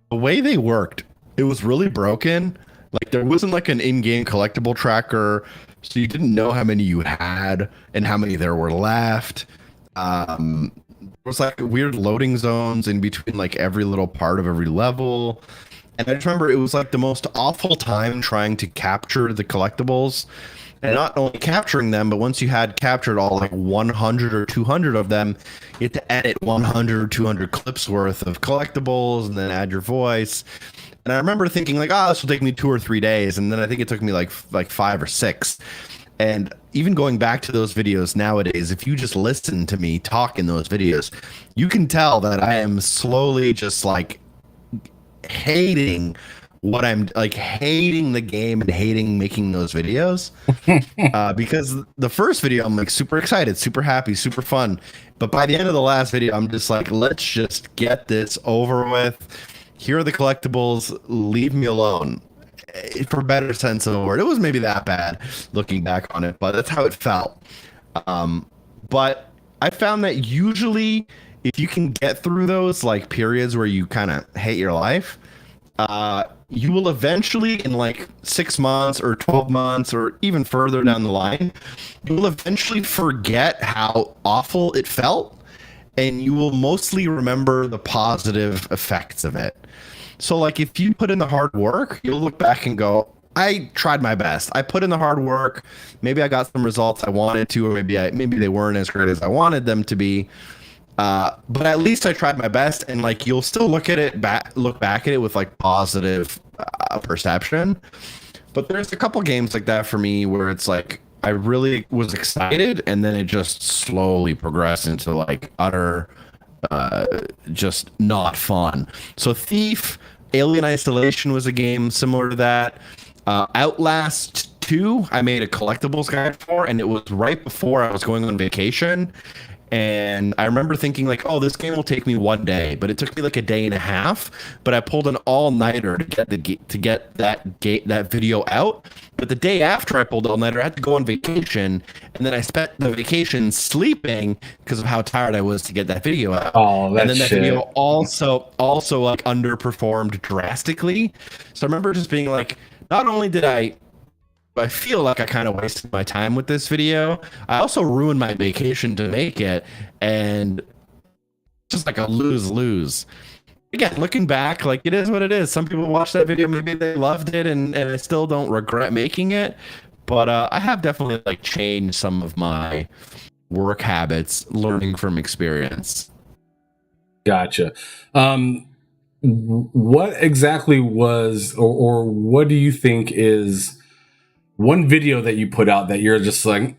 the way they worked, it was really broken. Like, there wasn't like an in-game collectible tracker, so you didn't know how many you had and how many there were left. There was like weird loading zones in between like every little part of every level. And I just remember it was like the most awful time trying to capture the collectibles. And not only capturing them, but once you had captured all like 100 or 200 of them, you had to edit 100 or 200 clips worth of collectibles and then add your voice. And I remember thinking like, oh, this will take me 2 or 3 days. And then I think it took me like 5 or 6. And even going back to those videos nowadays, if you just listen to me talk in those videos, you can tell that I am slowly just like hating what I'm like, hating the game and hating making those videos. Because the first video, I'm like super excited, super happy, super fun. But by the end of the last video, I'm just like, let's just get this over with. Here are the collectibles. Leave me alone. For better sense of the word, it was maybe that bad looking back on it, but that's how it felt. But I found that usually if you can get through those like periods where you kind of hate your life, you will eventually, in like 6 months or 12 months or even further down the line, you will eventually forget how awful it felt, and you will mostly remember the positive effects of it. So like if you put in the hard work, you'll look back and go, I tried my best. I put in the hard work. Maybe I got some results I wanted to, or maybe they weren't as great as I wanted them to be. But at least I tried my best, and like you'll still look back at it with like positive perception. But there's a couple games like that for me where it's like I really was excited, and then it just slowly progressed into like utter just not fun. So Thief, Alien Isolation was a game similar to that. Outlast 2, I made a collectibles guide for, and it was right before I was going on vacation. And I remember thinking like, oh, this game will take me 1 day, but it took me like a day and a half. But I pulled an all-nighter to get that video out. But the day after I pulled all-nighter, I had to go on vacation, and then I spent the vacation sleeping because of how tired I was to get that video out. Oh, and then that video also like underperformed drastically. So I remember just being like, not only did I feel like I kind of wasted my time with this video, I also ruined my vacation to make it, and just like a lose-lose. Again, looking back, like, it is what it is. Some people watch that video, maybe they loved it, and I still don't regret making it, but I have definitely like changed some of my work habits, learning from experience. Gotcha. What exactly was, or what do you think is one video that you put out that you're just like,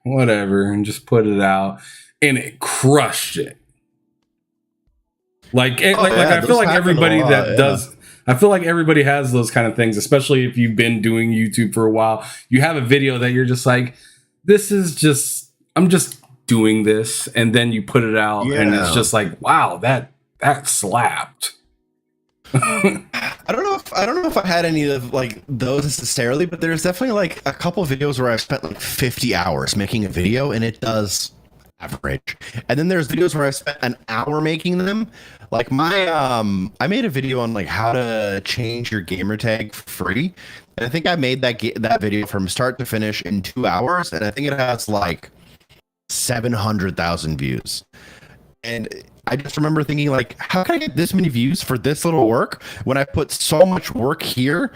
whatever, and just put it out, and it crushed it? I feel like everybody does. I feel like everybody has those kind of things, especially if you've been doing YouTube for a while. You have a video that you're just like, I'm just doing this, and then you put it out, and it's just like, wow, that slapped. I don't know if I had any of like those necessarily, but there's definitely like a couple of videos where I've spent like 50 hours making a video, and it does average. And then there's videos where I spent an hour making them. Like I made a video on like how to change your gamer tag for free, and I think I made that video from start to finish in 2 hours, and I think it has like 700,000 views. And I just remember thinking, like, how can I get this many views for this little work when I put so much work here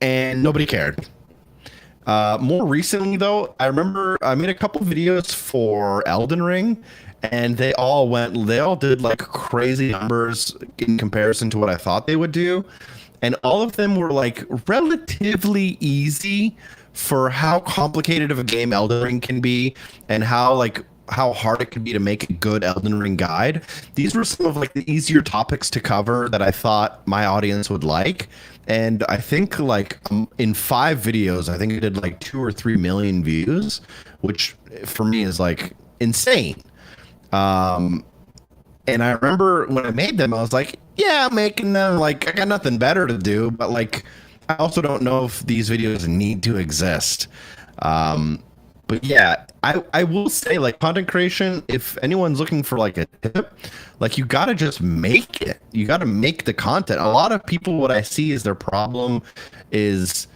and nobody cared? More recently, though, I remember I made a couple videos for Elden Ring, and they all did like crazy numbers in comparison to what I thought they would do. And all of them were like relatively easy for how complicated of a game Elden Ring can be, and how hard it could be to make a good Elden Ring guide. These were some of like the easier topics to cover that I thought my audience would like. And I think like in 5 videos, I think it did like 2 or 3 million views, which for me is like insane. And I remember when I made them, I was like, yeah, I'm making them, like, I got nothing better to do, but like, I also don't know if these videos need to exist. But yeah, I will say, like, content creation, if anyone's looking for like a tip, like, you gotta just make it. You gotta make the content. A lot of people, what I see is their problem is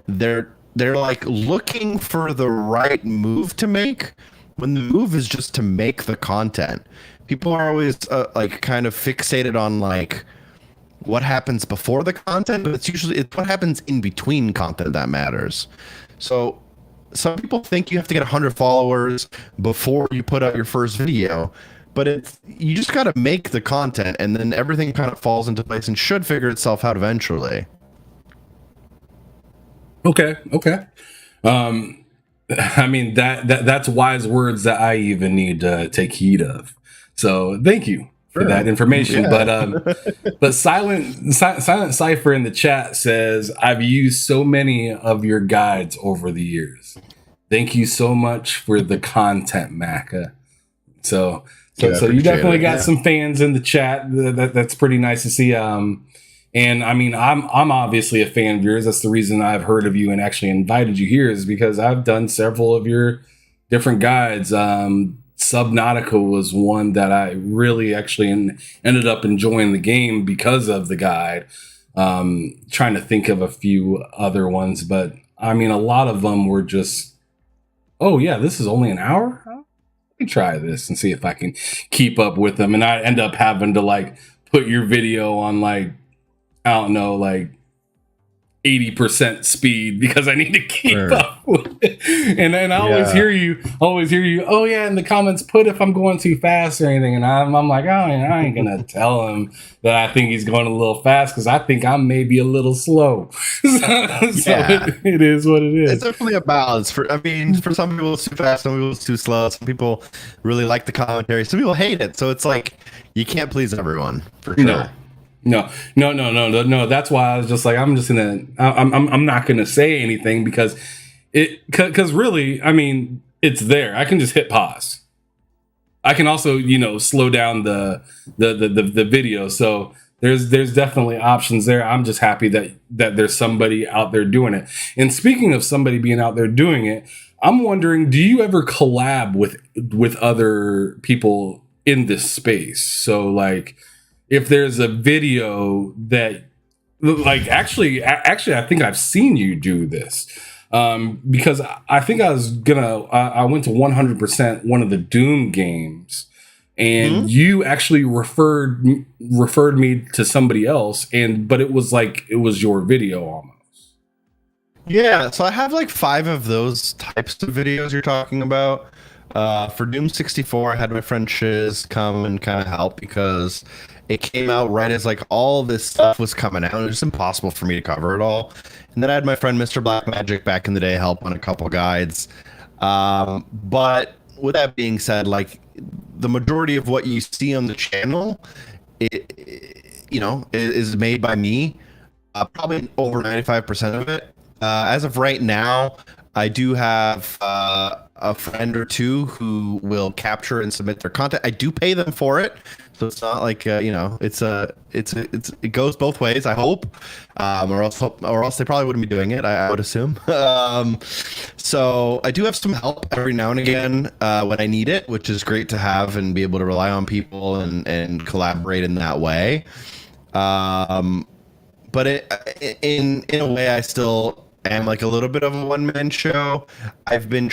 they're like looking for the right move to make, when the move is just to make the content. People are always like kind of fixated on like what happens before the content, but it's what happens in between content that matters. So some people think you have to get 100 followers before you put out your first video, but you just got to make the content, and then everything kind of falls into place and should figure itself out eventually. Okay. I mean, that's wise words that I even need to take heed of. So thank you for that information. Yeah. But Silent Cypher in the chat says, I've used so many of your guides over the years. Thank you so much for the content, Maka. So you definitely got some fans in the chat. That's pretty nice to see. And I mean, I'm obviously a fan of yours. That's the reason I've heard of you and actually invited you here, is because I've done several of your different guides. Subnautica was one that I really actually ended up enjoying the game because of the guide. Trying to think of a few other ones, but I mean, a lot of them were just, oh yeah, this is only an hour? Let me try this and see if I can keep up with them. And I end up having to like put your video on like, I don't know, like 80% speed because I need to keep up with it. And then I always hear you, oh yeah, in the comments, put if I'm going too fast or anything. And I'm like, oh, I ain't gonna tell him that I think he's going a little fast, because I think I'm maybe a little slow. It is what it is. It's definitely a balance. For some people it's too fast, some people it's too slow. Some people really like the commentary, some people hate it. So it's like, you can't please everyone, for sure. No. That's why I was just like, I'm not gonna say anything, because really, I mean, it's there. I can just hit pause. I can also, slow down the video. So there's definitely options there. I'm just happy that there's somebody out there doing it. And speaking of somebody being out there doing it, I'm wondering, do you ever collab with other people in this space? So like, if there's a video that, like, actually, I think I've seen you do this, because I think I went to 100% one of the Doom games, and you actually referred me to somebody else, but it was your video almost. Yeah, so I have like 5 of those types of videos you're talking about. For Doom 64, I had my friend Shiz come and kind of help because it came out right as like all this stuff was coming out. It was just impossible for me to cover it all. And then I had my friend Mr. Black Magic back in the day help on a couple guides. But with that being said, like the majority of what you see on the channel, is made by me. Probably over 95% of it. As of right now, I do have a friend or two who will capture and submit their content. I do pay them for it, so it's not like it goes both ways. I hope, or else they probably wouldn't be doing it. I would assume. So I do have some help every now and again when I need it, which is great to have and be able to rely on people and collaborate in that way. But in a way, I still am like a little bit of a one-man show. I've been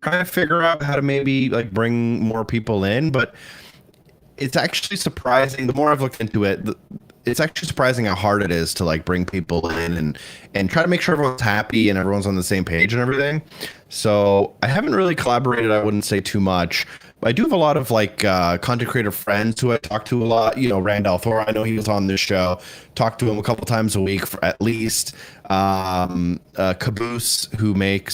trying to figure out how to maybe like bring more people in, but it's actually surprising. The more I've looked into it, it's actually surprising how hard it is to like bring people in and try to make sure everyone's happy and everyone's on the same page and everything. So I haven't really collaborated, I wouldn't say too much. But I do have a lot of like content creator friends who I talk to a lot. Randall Thor, I know he was on this show. Talk to him a couple times a week at least. Caboose,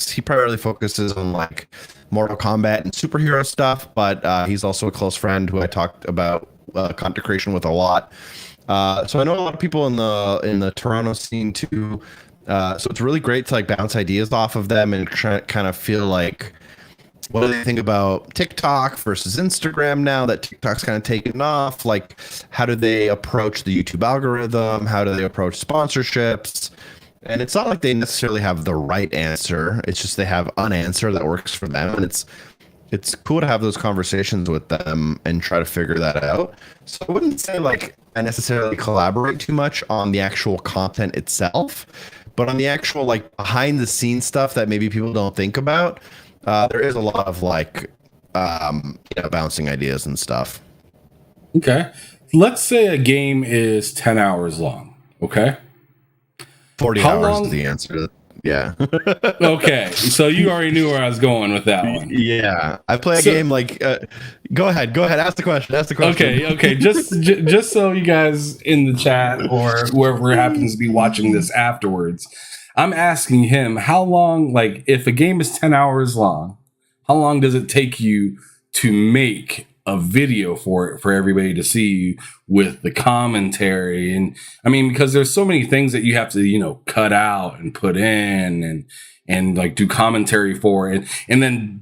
he primarily focuses on like Mortal Kombat and superhero stuff, but he's also a close friend who I talked about content creation with a lot. So I know a lot of people in the Toronto scene too. So it's really great to like bounce ideas off of them and kind of feel like, what do they think about TikTok versus Instagram now that TikTok's kind of taken off? Like, how do they approach the YouTube algorithm? How do they approach sponsorships? And it's not like they necessarily have the right answer. It's just they have an answer that works for them. And it's cool to have those conversations with them and try to figure that out. So I wouldn't say like I necessarily collaborate too much on the actual content itself, but on the actual like behind the scenes stuff that maybe people don't think about. There is a lot of like, bouncing ideas and stuff. Okay. Let's say a game is 10 hours long. Okay. 40 hours is the answer. Yeah. Okay. So you already knew where I was going with that one. Yeah. I play a game like, go ahead. Ask the question. Okay. Just so you guys in the chat or whoever happens to be watching this afterwards, I'm asking him how long, like if a game is 10 hours long, how long does it take you to make a video for everybody to see with the commentary? And I mean, because there's so many things that you have to, cut out and put in and like do commentary for it. And then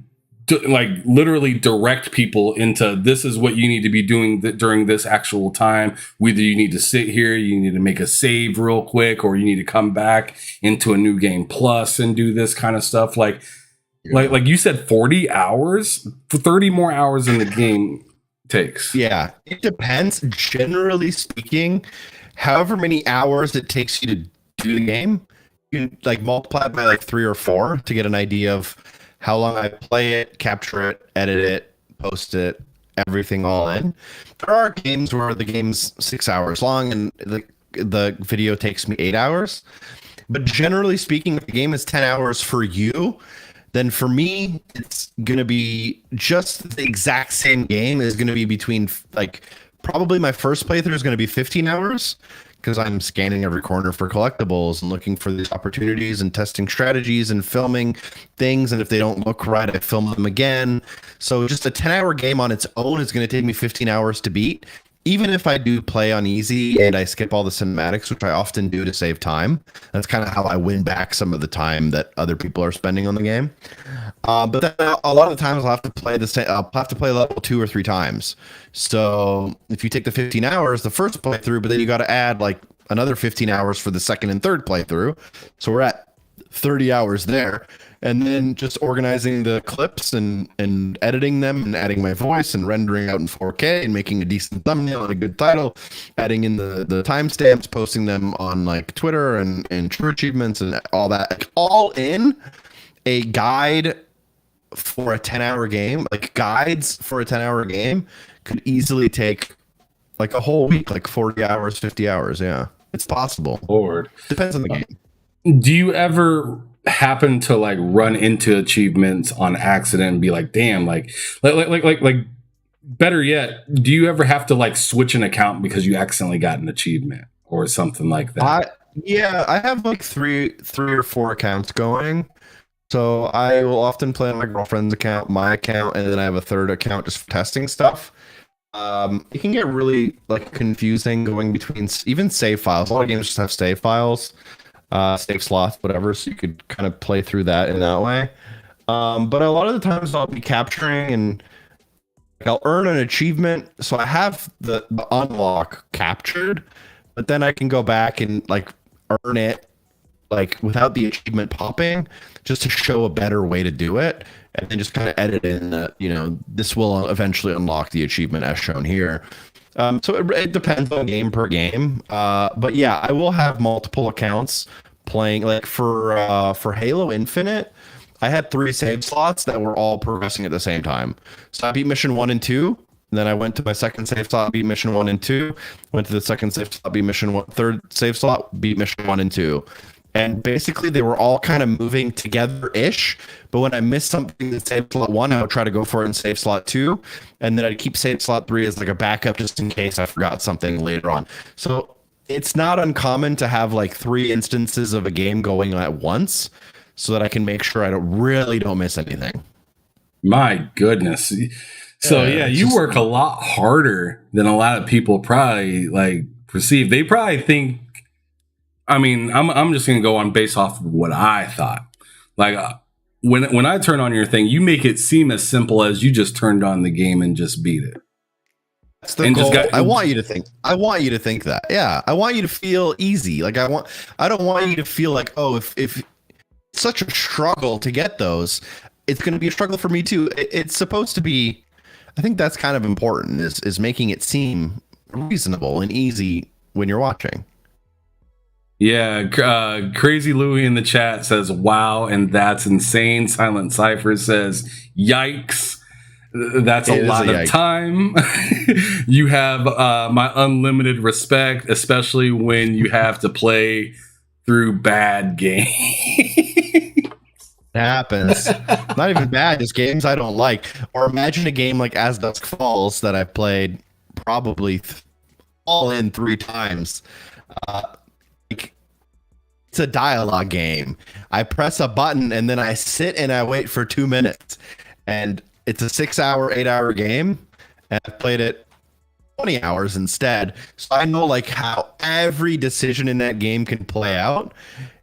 like literally direct people into this is what you need to be doing during this actual time. Whether you need to sit here, you need to make a save real quick, or you need to come back into a new game plus and do this kind of stuff. Like you said, 40 hours, 30 more hours in the game takes. Yeah, it depends. Generally speaking, however many hours it takes you to do the game, you can like multiply it by like 3 or 4 to get an idea of how long I play it, capture it, edit it, post it, everything all in. There are games where the game's 6 hours long and the video takes me 8 hours. But generally speaking, if the game is 10 hours for you, then for me, it's going to be just the exact same game is going to be between like probably my first playthrough is going to be 15 hours. Because I'm scanning every corner for collectibles and looking for these opportunities and testing strategies and filming things. And if they don't look right, I film them again. So just a 10-hour game on its own is going to take me 15 hours to beat. even if I do play on easy and I skip all the cinematics, which I often do to save time, that's kind of how I win back some of the time that other people are spending on the game. But then a lot of the times I'll have to play I'll have to play level 2 or 3 times. So if you take the 15 hours, the first playthrough, but then you got to add like another 15 hours for the second and third playthrough. So we're at 30 hours there. And then just organizing the clips and editing them and adding my voice and rendering out in 4K and making a decent thumbnail and a good title, adding in the timestamps, posting them on like Twitter and True Achievements and all that. Like, all in a guide for a 10-hour game, like guides for a 10-hour game could easily take like a whole week, like 40 hours, 50 hours. Yeah, it's possible. Lord. Depends on the game. Do you ever happen to like run into achievements on accident and be like, damn, like better yet, do you ever have to like switch an account because you accidentally got an achievement or something like that? I have like three or four accounts going. So I will often play on my girlfriend's account, my account, and then I have a third account just for testing stuff. It can get really like confusing going between even save files. A lot of games just have save files. Save slots, whatever, so you could kind of play through that in that way. But a lot of the times I'll be capturing and I'll earn an achievement. So I have the unlock captured, but then I can go back and like earn it like without the achievement popping, just to show a better way to do it. And then just kind of edit in that, this will eventually unlock the achievement as shown here. So it depends on game per game. But yeah, I will have multiple accounts playing. Like for Halo Infinite, I had 3 save slots that were all progressing at the same time. So I beat mission 1 and 2. And then I went to my second save slot, beat mission 1 and 2. Went to the second save slot, beat mission 1. Third save slot, beat mission 1 and 2. And basically, they were all kind of moving together-ish. But when I missed something in save slot 1, I would try to go for it in save slot 2. And then I'd keep save slot 3 as like a backup just in case I forgot something later on. So it's not uncommon to have like 3 instances of a game going at once so that I can make sure I don't miss anything. My goodness. So yeah, you work a lot harder than a lot of people probably like perceive. They probably think, I mean, I'm just going to go on based off of what I thought. Like when I turn on your thing, you make it seem as simple as you just turned on the game and just beat it. That's the goal. I want you to think that. Yeah. I want you to feel easy. Like I don't want you to feel like, oh, if it's such a struggle to get those, it's going to be a struggle for me too. It's supposed to be, I think that's kind of important is making it seem reasonable and easy when you're watching. Yeah, Crazy Louie in the chat says, wow, and that's insane. Silent Cypher says, yikes. That's a lot of time. You have my unlimited respect, especially when you have to play through bad games. It happens. Not even bad, just games I don't like. Or imagine a game like As Dusk Falls that I've played probably all in 3 times. It's a dialogue game. I press a button and then I sit and I wait for 2 minutes. And it's a 6-hour, 8-hour game. And I played it 20 hours instead. So I know like how every decision in that game can play out.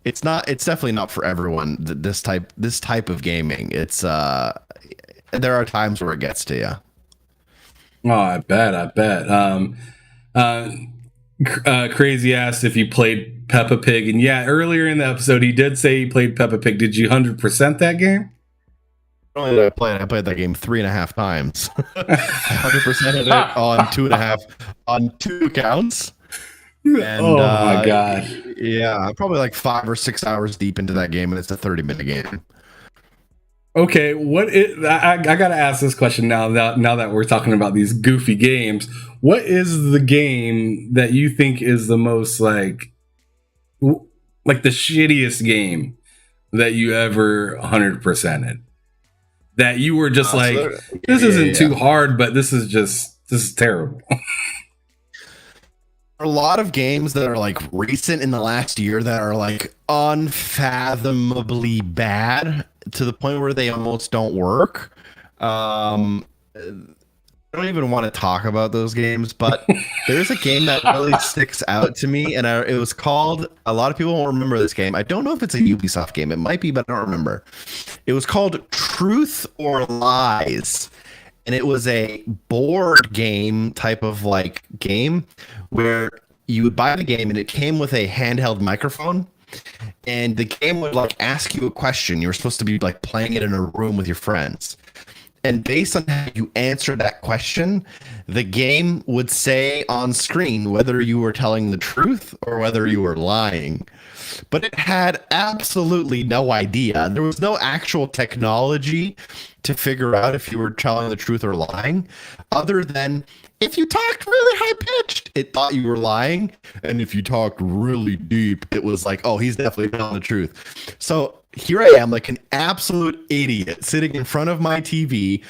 It's definitely not for everyone. This type of gaming. It's there are times where it gets to you. Oh, I bet. Crazy asked if you played Peppa Pig, and yeah, earlier in the episode he did say he played Peppa Pig. Did you 100% that game? Not only did I played that game 3.5 times. 100% of it on 2.5 on 2 accounts. And, oh my god! Yeah, I'm probably like 5 or 6 hours deep into that game, and it's a 30-minute game. Okay, I gotta ask this question now that we're talking about these goofy games. What is the game that you think is the most like the shittiest game that you ever 100%ed? That you were just this isn't too hard, but this is terrible. A lot of games that are like recent in the last year that are like unfathomably bad to the point where they almost don't work. I don't even want to talk about those games, but there's a game that really sticks out to me, and it was called, a lot of people won't remember this game. I don't know if it's a Ubisoft game. It might be, but I don't remember. It was called Truth or Lies, and it was a board game type of like game where you would buy the game, and it came with a handheld microphone, and the game would like ask you a question. You were supposed to be like playing it in a room with your friends. And based on how you answer that question, the game would say on screen whether you were telling the truth or whether you were lying. But it had absolutely no idea. There was no actual technology to figure out if you were telling the truth or lying, other than if you talked really high pitched, it thought you were lying. And if you talked really deep, it was like, oh, he's definitely telling the truth. So here I am, like an absolute idiot, sitting in front of my TV,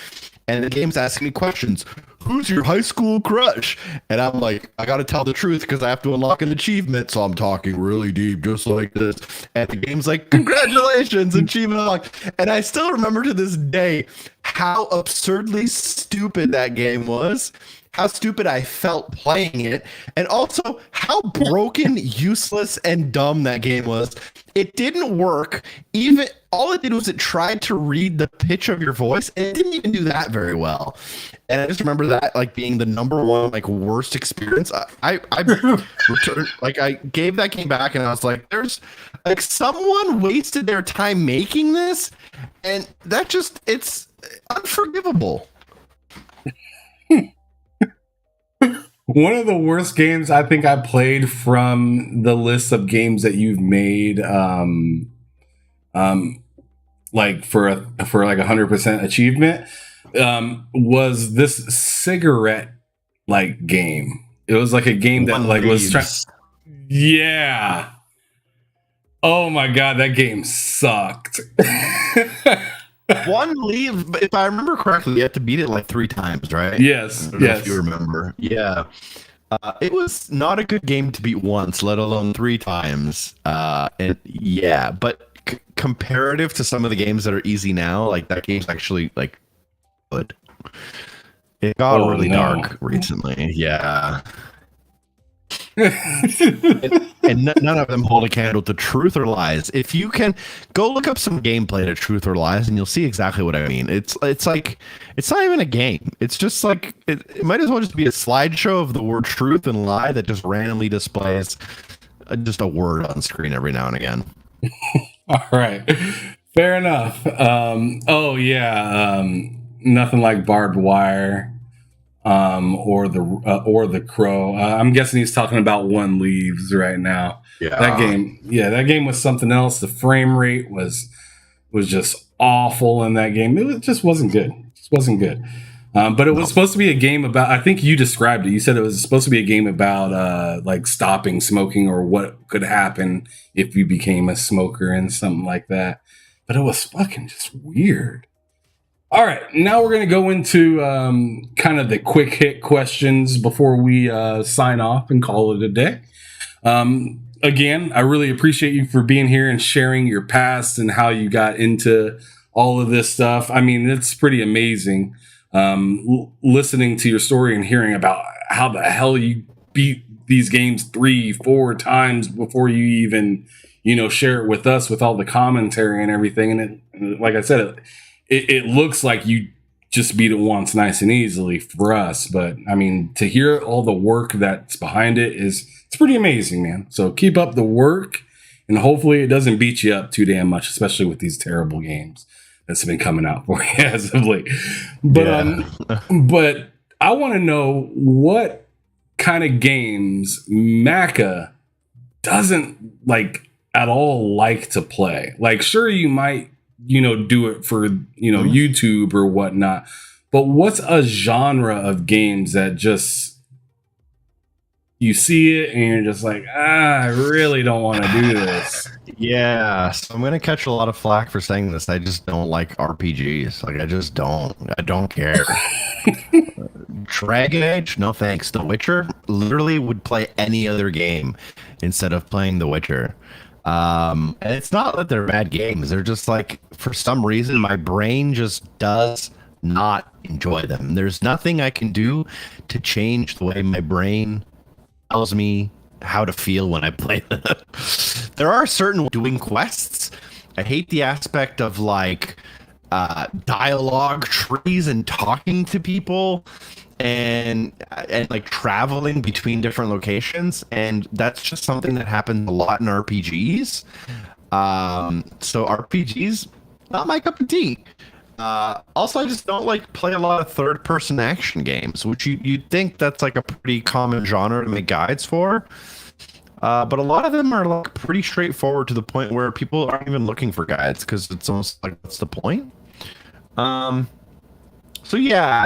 and the game's asking me questions. Who's your high school crush? And I'm like, I got to tell the truth because I have to unlock an achievement. So I'm talking really deep, just like this. And the game's like, congratulations, achievement unlocked. And I still remember to this day how absurdly stupid that game was, how stupid I felt playing it, and also how broken, useless, and dumb that game was. It didn't work. Even all it did was it tried to read the pitch of your voice, and it didn't even do that very well. And I just remember that like being the number one like worst experience. I returned, like I gave that game back, and I was like, there's like someone wasted their time making this, and that just it's unforgivable. One of the worst games I think I played from the list of games that you've made, like for like 100% achievement, was this cigarette like game. It was like a game that like was trying. Yeah. Oh my god, that game sucked. One leave, if I remember correctly, you had to beat it like 3 times, right? Yes, yes. If you remember, yeah. It was not a good game to beat once, let alone 3 times. And yeah, but comparative to some of the games that are easy now, like that game's actually like good. It got really dark recently, yeah. and none of them hold a candle to Truth or Lies. If you can go look up some gameplay to Truth or Lies, and you'll see exactly what I mean. It's like it's not even a game. It's just like it might as well just be a slideshow of the word truth and lie that just randomly displays just a word on screen every now and again. All right, fair enough. Nothing like barbed wire. Or the Crow. I'm guessing he's talking about One Leaves right now. Yeah, that game was something else. The frame rate was just awful in that game. It just wasn't good. But it was supposed to be a game about. I think you described it. You said it was supposed to be a game about like stopping smoking or what could happen if you became a smoker and something like that. But it was fucking just weird. All right, now we're going to go into kind of the quick hit questions before we sign off and call it a day. Again, I really appreciate you for being here and sharing your past and how you got into all of this stuff. I mean, it's pretty amazing listening to your story and hearing about how the hell you beat these games 3-4 times before you even, share it with us with all the commentary and everything. And like I said, it looks like you just beat it once nice and easily for us. But I mean, to hear all the work that's behind it's pretty amazing, man. So keep up the work, and hopefully it doesn't beat you up too damn much, especially with these terrible games that's been coming out for you as of late. But, but I want to know what kind of games Maka doesn't at all like to play. Like, sure, you might, do it for, YouTube or whatnot. But what's a genre of games that just you see it and you're just like, I really don't want to do this? Yeah, so I'm gonna catch a lot of flack for saying this. I just don't like RPGs. Like, I just don't. I don't care. Dragon Age, no thanks. The Witcher, literally would play any other game instead of playing The Witcher. And it's not that they're bad games. They're just like, for some reason, my brain just does not enjoy them. There's nothing I can do to change the way my brain tells me how to feel when I play them. There are certain doing quests. I hate the aspect of like dialogue trees and talking to people and like traveling between different locations, and that's just something that happens a lot in RPGs. So RPGs, not my cup of tea. Also, I just don't like play a lot of third-person action games, which you'd think that's like a pretty common genre to make guides for. But a lot of them are like pretty straightforward to the point where people aren't even looking for guides because it's almost like, what's the point? So yeah,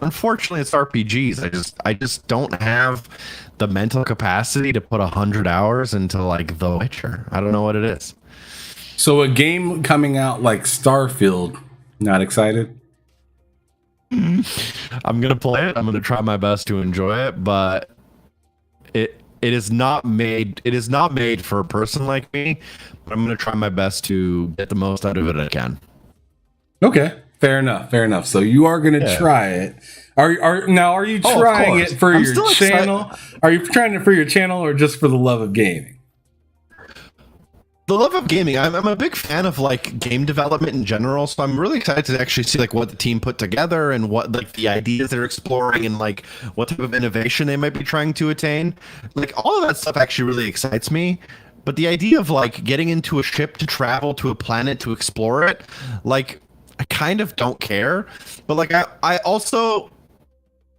unfortunately it's RPGs. I just don't have the mental capacity to put 100 hours into like The Witcher. I don't know what it is. So a game coming out like Starfield, not excited? I'm gonna play it. I'm gonna try my best to enjoy it, but it is not made. It is not made for a person like me. But I'm gonna try my best to get the most out of it I can. Okay, fair enough. Fair enough. So you are gonna try it. Are you trying it for your channel? Are you trying it for your channel or just for the love of gaming? The love of gaming. I'm a big fan of like game development in general, so I'm really excited to actually see like what the team put together and what like the ideas they're exploring and like what type of innovation they might be trying to attain. Like all of that stuff actually really excites me. But the idea of like getting into a ship to travel to a planet to explore it, like I kind of don't care. But like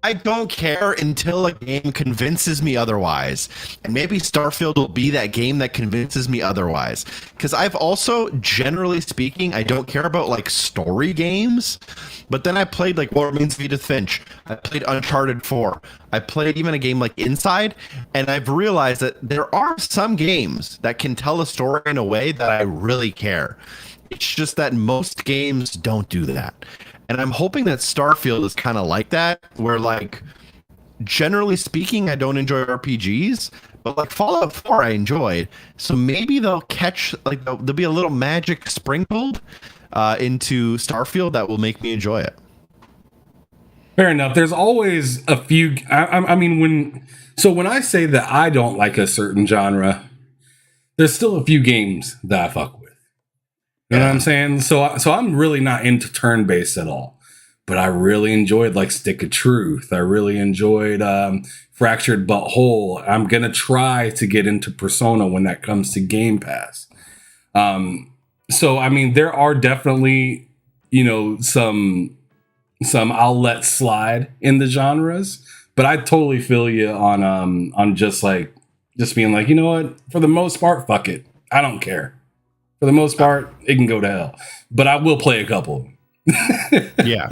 I don't care until a game convinces me otherwise. And maybe Starfield will be that game that convinces me otherwise. Because I've also, generally speaking, I don't care about like story games. But then I played like What Remains of Edith Finch. I played Uncharted 4. I played even a game like Inside. And I've realized that there are some games that can tell a story in a way that I really care. It's just that most games don't do that. And I'm hoping that Starfield is kind of like that, where like, generally speaking, I don't enjoy RPGs, but like Fallout 4 I enjoyed. So maybe they'll catch, like there'll be a little magic sprinkled into Starfield that will make me enjoy it. Fair enough. There's always a few. I mean, when I say that I don't like a certain genre, there's still a few games that I fuck with. You know what I'm saying? So I'm really not into turn-based at all. But I really enjoyed like Stick of Truth. I really enjoyed Fractured But Whole. I'm going to try to get into Persona when that comes to Game Pass. So, I mean, there are definitely, you know, some I'll let slide in the genres. But I totally feel you on just being like, you know what? For the most part, fuck it. I don't care. For the most part, it can go to hell. But I will play a couple. Yeah.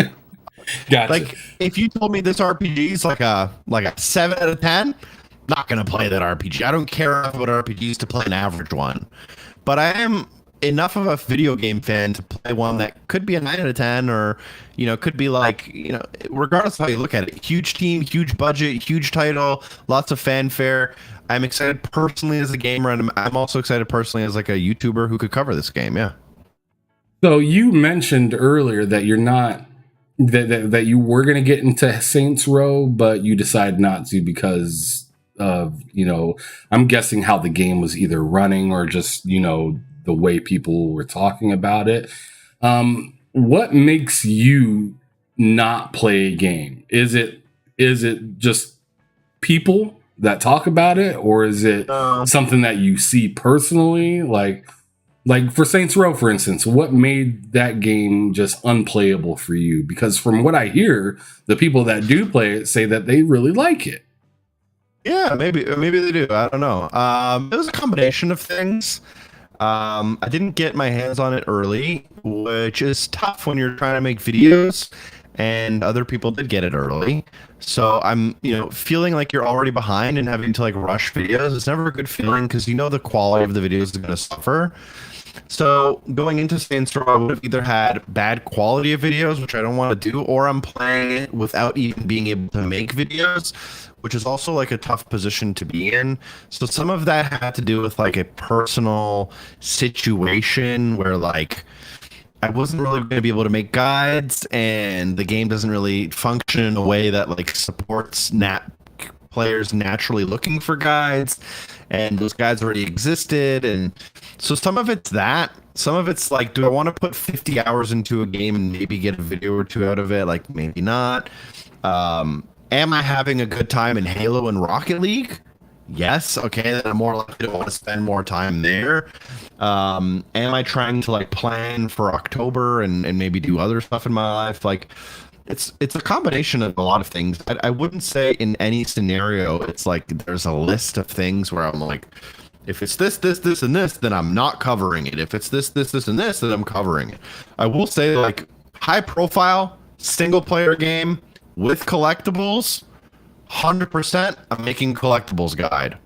Gotcha. Like, if you told me this RPG is like a 7 out of 10, not going to play that RPG. I don't care enough about RPGs to play an average one. But I am enough of a video game fan to play one that could be a 9 out of 10 or, you know, could be like, you know, regardless of how you look at it. Huge team, huge budget, huge title, lots of fanfare. I'm excited personally as a gamer, and I'm also excited personally as like a YouTuber who could cover this game. Yeah. So you mentioned earlier that you're not that you were going to get into Saints Row, but you decided not to because of, you know, I'm guessing how the game was either running or just, you know, the way people were talking about it. What makes you not play a game? Is it just people that talk about it, or is it something that you see personally? Like for Saints Row, for instance, what made that game just unplayable for you? Because from what I hear, the people that do play it say that they really like it. Yeah, maybe they do. I don't know. It was a combination of things. I didn't get my hands on it early, which is tough when you're trying to make videos, and other people did get it early. So I'm, you know, feeling like you're already behind and having to like rush videos. It's never a good feeling because you know the quality of the videos is going to suffer. So going into Saints Row, I would have either had bad quality of videos, which I don't want to do, or I'm playing it without even being able to make videos, which is also like a tough position to be in. So some of that had to do with like a personal situation where like I wasn't really going to be able to make guides, and the game doesn't really function in a way that like supports players naturally looking for guides, and those guides already existed. And so some of it's that, some of it's like, do I want to put 50 hours into a game and maybe get a video or two out of it? Like, maybe not. Am I having a good time in Halo and Rocket League? Yes. Okay, then I'm more likely to want to spend more time there. Am I trying to like plan for October and maybe do other stuff in my life? Like, it's a combination of a lot of things. I wouldn't say in any scenario it's like there's a list of things where I'm like, if it's this, and this, then I'm not covering it. If it's this, and this, then I'm covering it. I will say, like, high profile single player game with collectibles, 100% I'm making collectibles guide.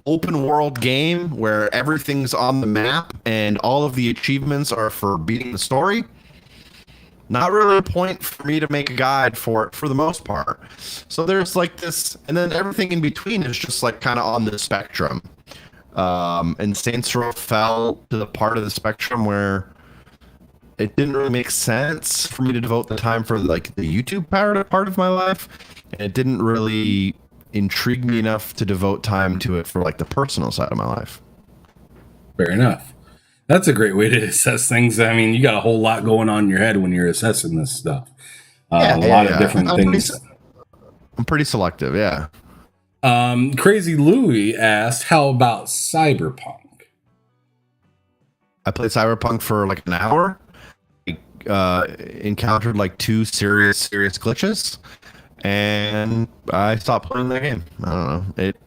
Open world game where everything's on the map and all of the achievements are for beating the story. Not really a point for me to make a guide for it for the most part. So there's like this, and then everything in between is just like kind of on the spectrum. And Saints Row fell to the part of the spectrum where it didn't really make sense for me to devote the time for like the YouTube part of my life, and it didn't really intrigue me enough to devote time to it for like the personal side of my life. Fair enough. That's a great way to assess things. I mean, you got a whole lot going on in your head when you're assessing this stuff. A lot of different things. I'm pretty selective, yeah. Crazy Louie asked, how about Cyberpunk? I played Cyberpunk for like an hour. Encountered like 2 serious glitches, and I stopped playing that game. I don't know. It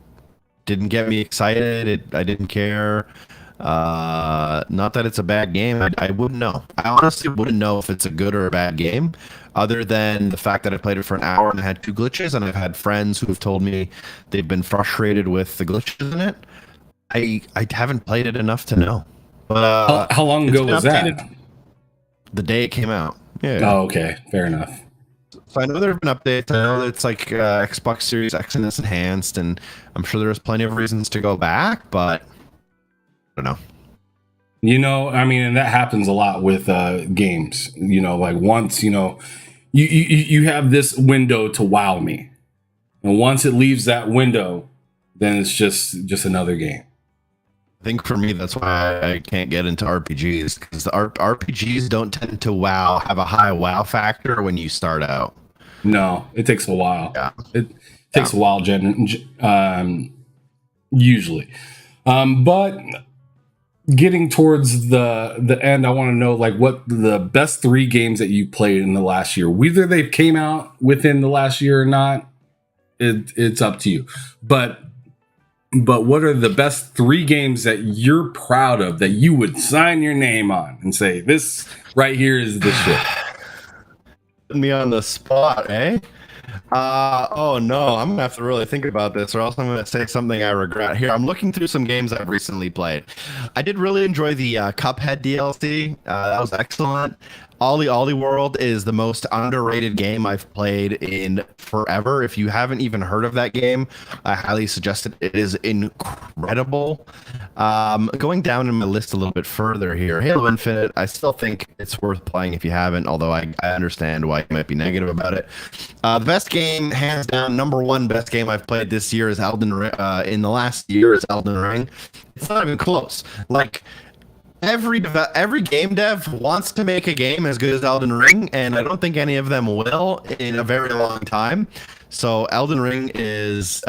didn't get me excited. I didn't care. Not that it's a bad game. I wouldn't know. I honestly wouldn't know if it's a good or a bad game, other than the fact that I played it for an hour and had 2 glitches, and I've had friends who have told me they've been frustrated with the glitches in it. I haven't played it enough to know. But how long ago was that? The day it came out. Yeah. Oh, okay. Fair enough. So I know there have been updates. I know that it's like Xbox Series X and S enhanced, and I'm sure there's plenty of reasons to go back, but I don't know. You know, I mean, and that happens a lot with games. You know, like once, you know, you have this window to wow me, and once it leaves that window, then it's just another game. I think for me, that's why I can't get into RPGs, because the RPGs don't tend to have a high wow factor when you start out. No, it takes a while. Yeah. It takes a while, usually. But getting towards the end, I want to know like what the best 3 games that you played in the last year. Whether they came out within the last year or not, it's up to you. But what are the best 3 games that you're proud of that you would sign your name on and say, this right here is the shit? Putting me on the spot, eh? Oh no, I'm gonna have to really think about this, or else I'm gonna say something I regret. Here, I'm looking through some games I've recently played. I did really enjoy the Cuphead DLC. That was excellent. Ollie World is the most underrated game I've played in forever. If you haven't even heard of that game, I highly suggest it. It is incredible. Going down in my list a little bit further here, Halo Infinite, I still think it's worth playing if you haven't, although I understand why you might be negative about it. The best game, hands down, number 1 best game I've played this year is Elden Ring. In the last year is Elden Ring. It's not even close. Like, every game dev wants to make a game as good as Elden Ring, and I don't think any of them will in a very long time. So Elden Ring is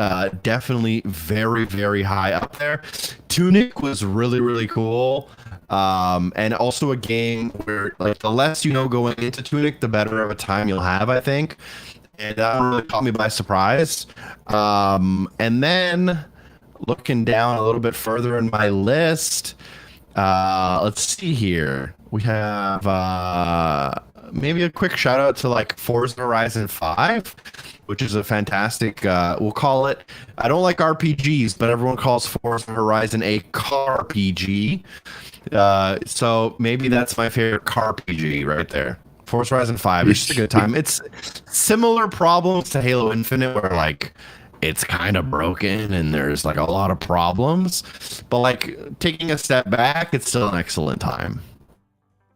definitely very, very high up there. Tunic was really, really cool. And also a game where, like, the less you know going into Tunic, the better of a time you'll have, I think. And that really caught me by surprise. And then looking down a little bit further in my list, let's see here. We have maybe a quick shout out to like Forza Horizon 5, which is a fantastic, we'll call it, I don't like RPGs, but everyone calls Forza Horizon a car PG. So maybe that's my favorite car PG right there. Forza Horizon 5 is just a good time. It's similar problems to Halo Infinite, where like it's kind of broken and there's like a lot of problems, but like taking a step back, it's still an excellent time.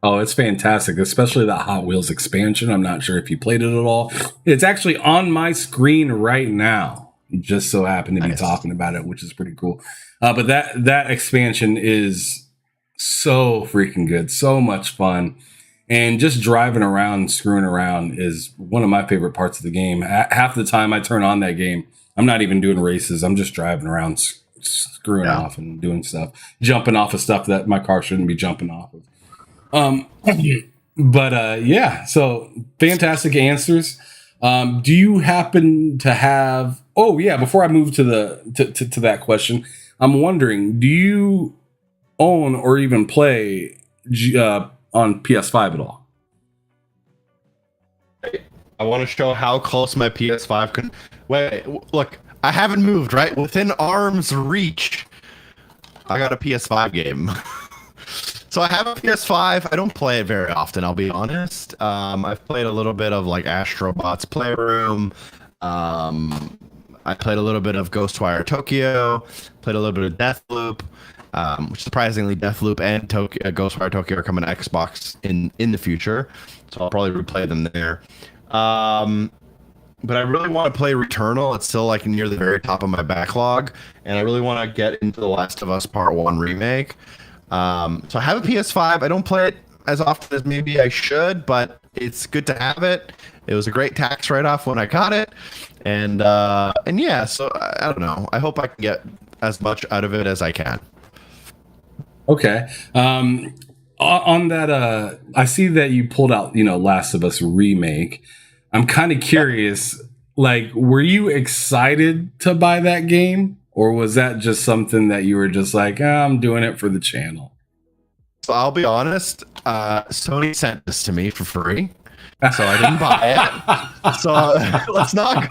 Oh, it's fantastic, especially that Hot Wheels expansion. I'm not sure if you played it at all. It's actually on my screen right now. You just so happen to be talking about it, which is pretty cool. But that expansion is so freaking good, so much fun. And just driving around, screwing around is one of my favorite parts of the game. Half the time I turn on that game, I'm not even doing races. I'm just driving around, screwing off and doing stuff, jumping off of stuff that my car shouldn't be jumping off of. Yeah, so fantastic answers. Do you happen to have, before I move to to that question, I'm wondering, do you own or even play on PS5 at all? I want to show how close my PS5 can. Wait, look, I haven't moved, right? Within arm's reach, I got a PS5 game. So I have a PS5. I don't play it very often, I'll be honest. I've played a little bit of like Astrobot's Playroom. I played a little bit of Ghostwire Tokyo. Played a little bit of Deathloop. Which surprisingly, Deathloop and Ghostwire Tokyo are coming to Xbox in the future, so I'll probably replay them there. But I really want to play Returnal. It's still like near the very top of my backlog, and I really want to get into The Last of Us Part 1 remake. So I have a PS5. I don't play it as often as maybe I should, but it's good to have it. It was a great tax write-off when I got it, and yeah. So I don't know. I hope I can get as much out of it as I can. Okay. On that, I see that you pulled out, Last of Us remake. I'm kind of curious, like, were you excited to buy that game? Or was that just something that you were just like, I'm doing it for the channel? So I'll be honest, Sony sent this to me for free, so I didn't buy it. So let's not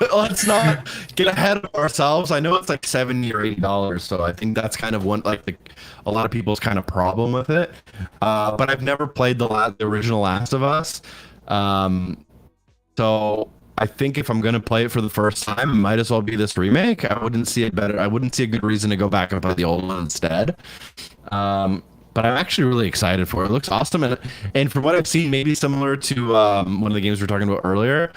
get ahead of ourselves. I know it's like $70 or $80, so I think that's kind of a lot of people's kind of problem with it. But I've never played the original Last of Us, so I think if I'm going to play it for the first time, it might as well be this remake. I wouldn't see a good reason to go back and play the old one instead. But I'm actually really excited for it. It looks awesome. And from what I've seen, maybe similar to one of the games we were talking about earlier,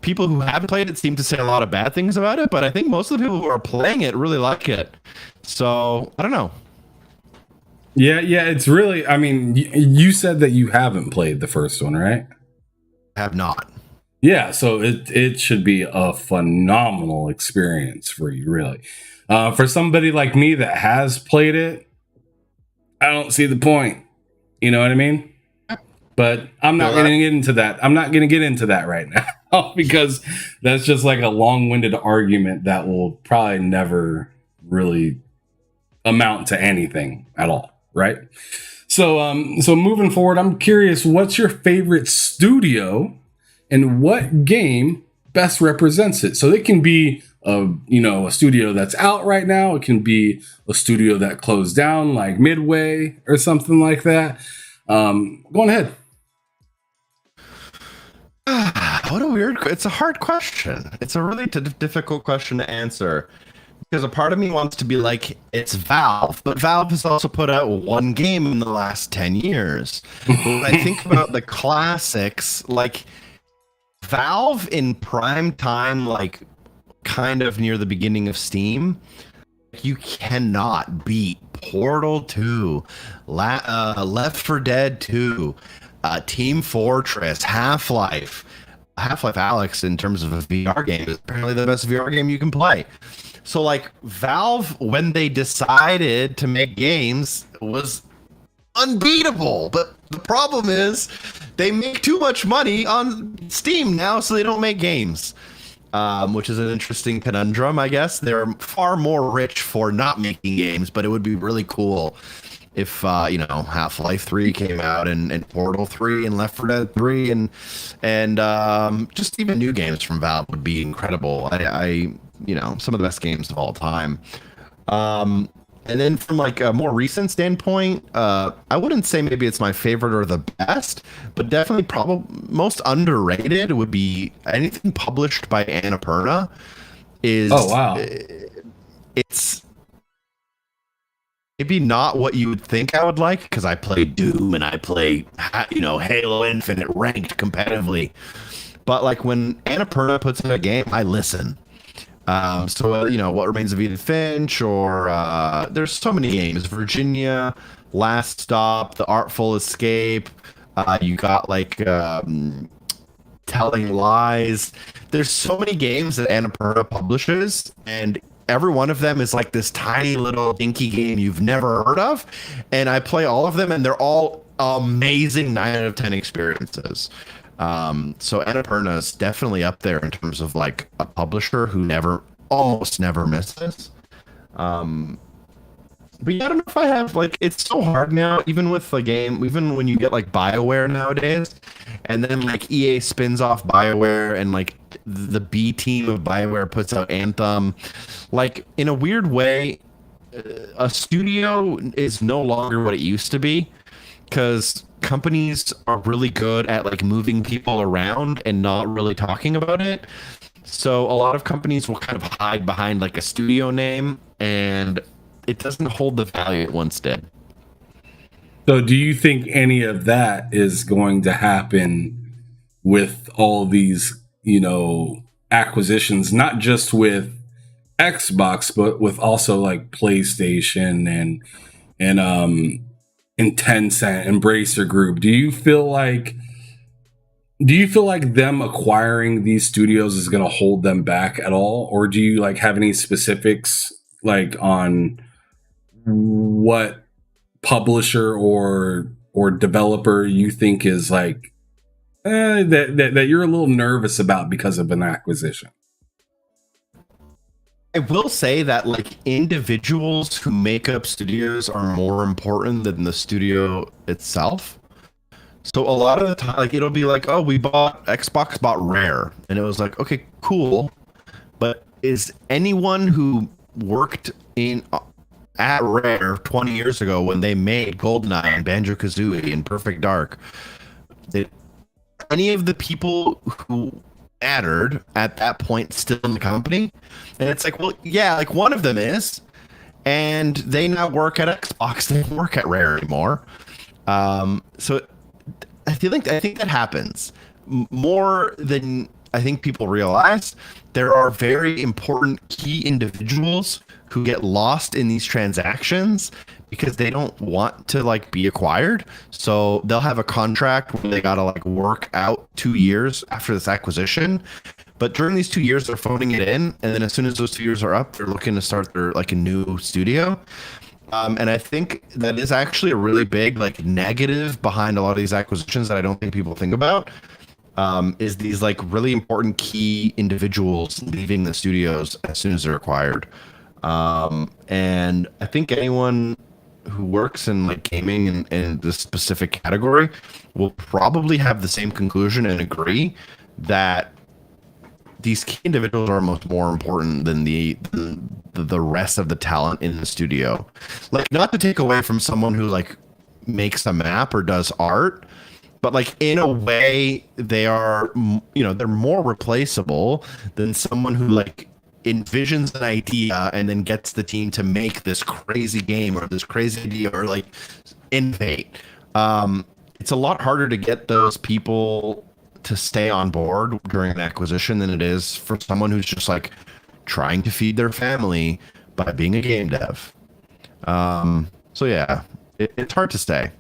people who haven't played it seem to say a lot of bad things about it, but I think most of the people who are playing it really like it. So, I don't know. Yeah, it's really, I mean, you said that you haven't played the first one, right? I have not. Yeah, so it should be a phenomenal experience for you, really. For somebody like me that has played it, I don't see the point. You know what I mean? But I'm not going to get into that. I'm not going to get into that right now because that's just like a long-winded argument that will probably never really amount to anything at all, right? So moving forward, I'm curious, what's your favorite studio and what game best represents it? So it can be a studio that's out right now. It can be a studio that closed down like Midway or something like that. Go ahead. What a weird, it's a hard question. It's a really difficult question to answer because a part of me wants to be like, it's Valve, but Valve has also put out one game in the last 10 years. When I think about the classics, like Valve in prime time, like kind of near the beginning of Steam, you cannot beat Portal 2, Left 4 Dead 2, Team Fortress, Half-Life Alyx in terms of a VR game is apparently the best VR game you can play. So like Valve, when they decided to make games, was unbeatable. But the problem is they make too much money on Steam now, so they don't make games. Which is an interesting conundrum, I guess. They're far more rich for not making games, but it would be really cool if Half-Life 3 came out and Portal 3 and Left 4 Dead 3 and just even new games from Valve would be incredible. I some of the best games of all time. And then from like a more recent standpoint, I wouldn't say maybe it's my favorite or the best, but definitely probably most underrated would be anything published by Annapurna. Oh wow! It's maybe not what you would think I would like, because I play Doom and I play, Halo Infinite ranked competitively. But like when Annapurna puts in a game, I listen. What Remains of Edith Finch, or there's so many games. Virginia, Last Stop, The Artful Escape. You got Telling Lies. There's so many games that Annapurna publishes, and every one of them is like this tiny little dinky game you've never heard of. And I play all of them, and they're all amazing 9 out of 10 experiences. So Annapurna is definitely up there in terms of like a publisher who almost never misses. But yeah, I don't know if I have, it's so hard now, even with the game, even when you get like BioWare nowadays, and then like EA spins off BioWare, and like the B team of BioWare puts out Anthem. Like, in a weird way, a studio is no longer what it used to be, because companies are really good at like moving people around and not really talking about it. So a lot of companies will kind of hide behind like a studio name, and it doesn't hold the value it once did. So do you think any of that is going to happen with all these, acquisitions, not just with Xbox, but with also like PlayStation and Tencent, Embracer Group? Do you feel like them acquiring these studios is going to hold them back at all, or do you like have any specifics like on what publisher or developer you think is like that you're a little nervous about because of an acquisition? I will say that like individuals who make up studios are more important than the studio itself. So a lot of the time, like, it'll be like, oh, Xbox bought Rare, and it was like, okay, cool, but is anyone who worked at Rare 20 years ago when they made GoldenEye and Banjo-Kazooie and Perfect Dark, did any of the people who mattered at that point still in the company? And it's like, well, yeah, like one of them is, and they now work at Xbox. They don't work at Rare anymore. So I think that happens more than I think people realize. There are very important key individuals who get lost in these transactions because they don't want to like be acquired. So they'll have a contract where they gotta like work out 2 years after this acquisition. But during these 2 years, they're phoning it in, and then as soon as those 2 years are up, they're looking to start their like a new studio. And I think that is actually a really big like negative behind a lot of these acquisitions that I don't think people think about. Is these like really important key individuals leaving the studios as soon as they're acquired. And I think anyone who works in like gaming in this specific category will probably have the same conclusion and agree that these key individuals are much more important than the rest of the talent in the studio. Like, not to take away from someone who like makes a map or does art, but like in a way they are, they're more replaceable than someone who like envisions an idea and then gets the team to make this crazy game or this crazy idea or like innovate. It's a lot harder to get those people to stay on board during an acquisition than it is for someone who's just like trying to feed their family by being a game dev. So yeah, it's hard to stay.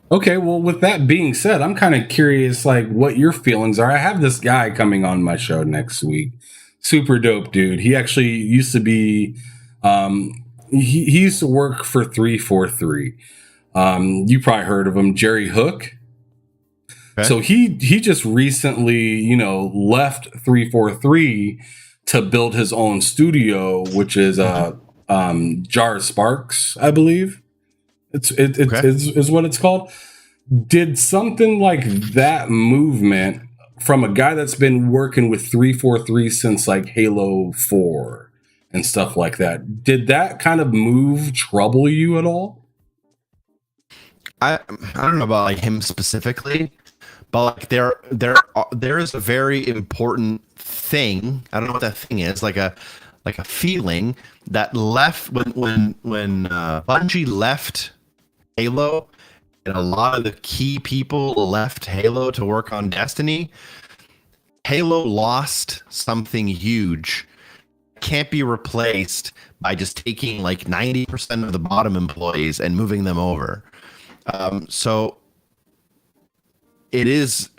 Okay, well, with that being said, I'm kind of curious, like, what your feelings are. I have this guy coming on my show next week. Super dope dude. He actually used to be, he used to work for 343. You probably heard of him, Jerry Hook. Okay. So he just recently, left 343 to build his own studio, which is Jar Sparks, I believe. It's what it's called. Did something like that movement from a guy that's been working with 343 since like Halo 4 and stuff like that, did that kind of move trouble you at all? I don't know about like him specifically, but like there is a very important thing. I don't know what that thing is, like like a feeling that left when Bungie left Halo, and a lot of the key people left Halo to work on Destiny. Halo lost something huge. Can't be replaced by just taking like 90% of the bottom employees and moving them over. So it is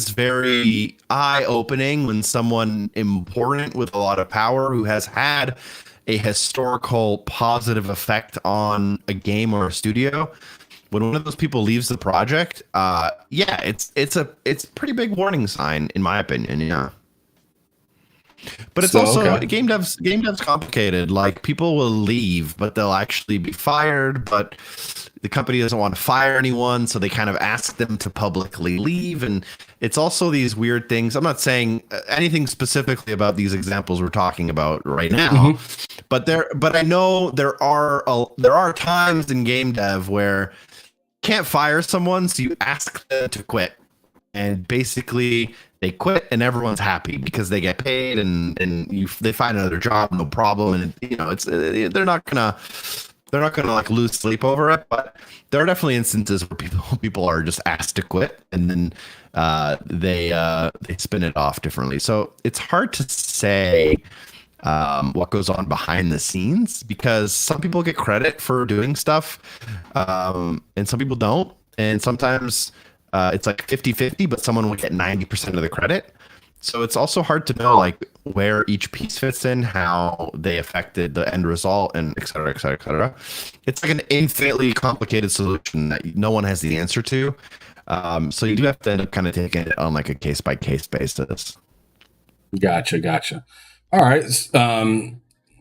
very eye-opening when someone important with a lot of power who has had a historical positive effect on a game or a studio, when one of those people leaves the project, it's a pretty big warning sign, in my opinion. Yeah. But it's game dev's complicated. Like, people will leave, but they'll actually be fired. But the company doesn't want to fire anyone, so they kind of ask them to publicly leave. And it's also these weird things. I'm not saying anything specifically about these examples we're talking about right now, but I know there are times in game dev where you can't fire someone, so you ask them to quit, and basically they quit and everyone's happy because they get paid and they find another job, no problem. And they're not gonna like lose sleep over it, but there are definitely instances where people are just asked to quit, and then they spin it off differently. So it's hard to say what goes on behind the scenes, because some people get credit for doing stuff, and some people don't. And sometimes it's like 50-50, but someone will get 90% of the credit. So it's also hard to know like where each piece fits in, how they affected the end result, and et cetera, et cetera, et cetera. It's like an infinitely complicated solution that no one has the answer to. So you do have to end up kind of taking it on like a case by case basis. Gotcha. All right.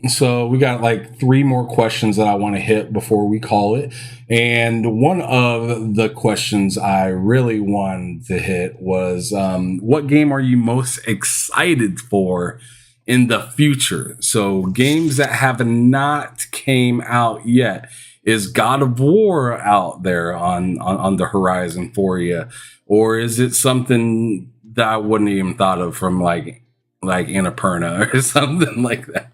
So we got like 3 more questions that I want to hit before we call it. And one of the questions I really wanted to hit was, what game are you most excited for in the future? So games that have not came out yet. Is God of War out there on the horizon for you? Or is it something that I wouldn't even thought of from like Annapurna or something like that?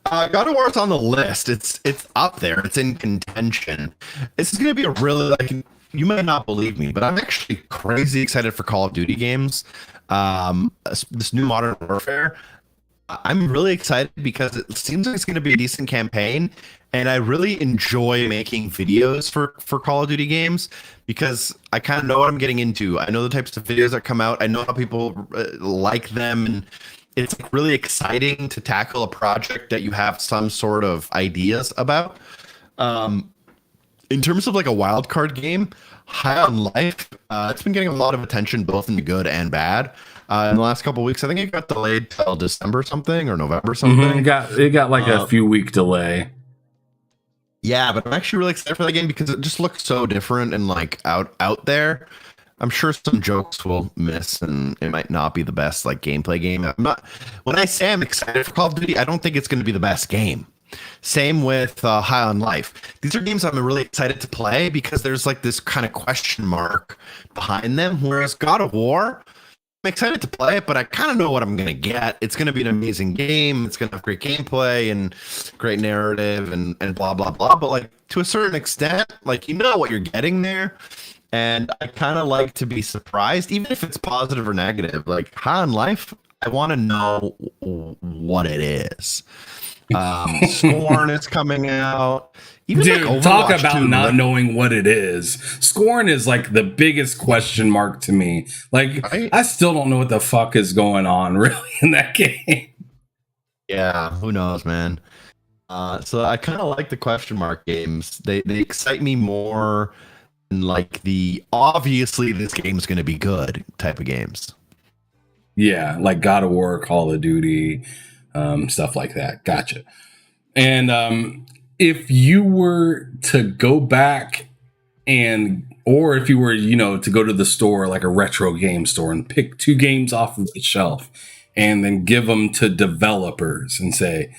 God of War's on the list. It's up there. It's in contention. This is going to be a really, like, you may not believe me, but I'm actually crazy excited for Call of Duty games. This new Modern Warfare. I'm really excited because it seems like it's going to be a decent campaign, and I really enjoy making videos for Call of Duty games because I kind of know what I'm getting into. I know the types of videos that come out. I know how people like them, and it's really exciting to tackle a project that you have some sort of ideas about. In terms of like a wild card game, High on Life, it's been getting a lot of attention, both in the good and bad. In the last couple of weeks, I think it got delayed till December something or November something. It got like a few week delay. Yeah, but I'm actually really excited for that game because it just looks so different and like out there. I'm sure some jokes will miss, and it might not be the best like gameplay game. When I say I'm excited for Call of Duty, I don't think it's going to be the best game. Same with High on Life. These are games I'm really excited to play because there's like this kind of question mark behind them. Whereas God of War, I'm excited to play it, but I kind of know what I'm going to get. It's going to be an amazing game. It's going to have great gameplay and great narrative and blah, blah, blah. But like to a certain extent, like you know what you're getting there. And I kind of like to be surprised, even if it's positive or negative. Like High on Life, I want to know what it is. Scorn is coming out. Even dude, like talk about not knowing what it is. Scorn is like the biggest question mark to me. Like, right? I still don't know what the fuck is going on really in that game. Yeah, who knows, man. So I kind of like the question mark games. They excite me more than like the obviously this game's going to be good type of games. Yeah, like God of War, Call of Duty, stuff like that. Gotcha. And if you were to go back or if you were, to go to the store, like a retro game store, and pick 2 games off of the shelf and then give them to developers and say,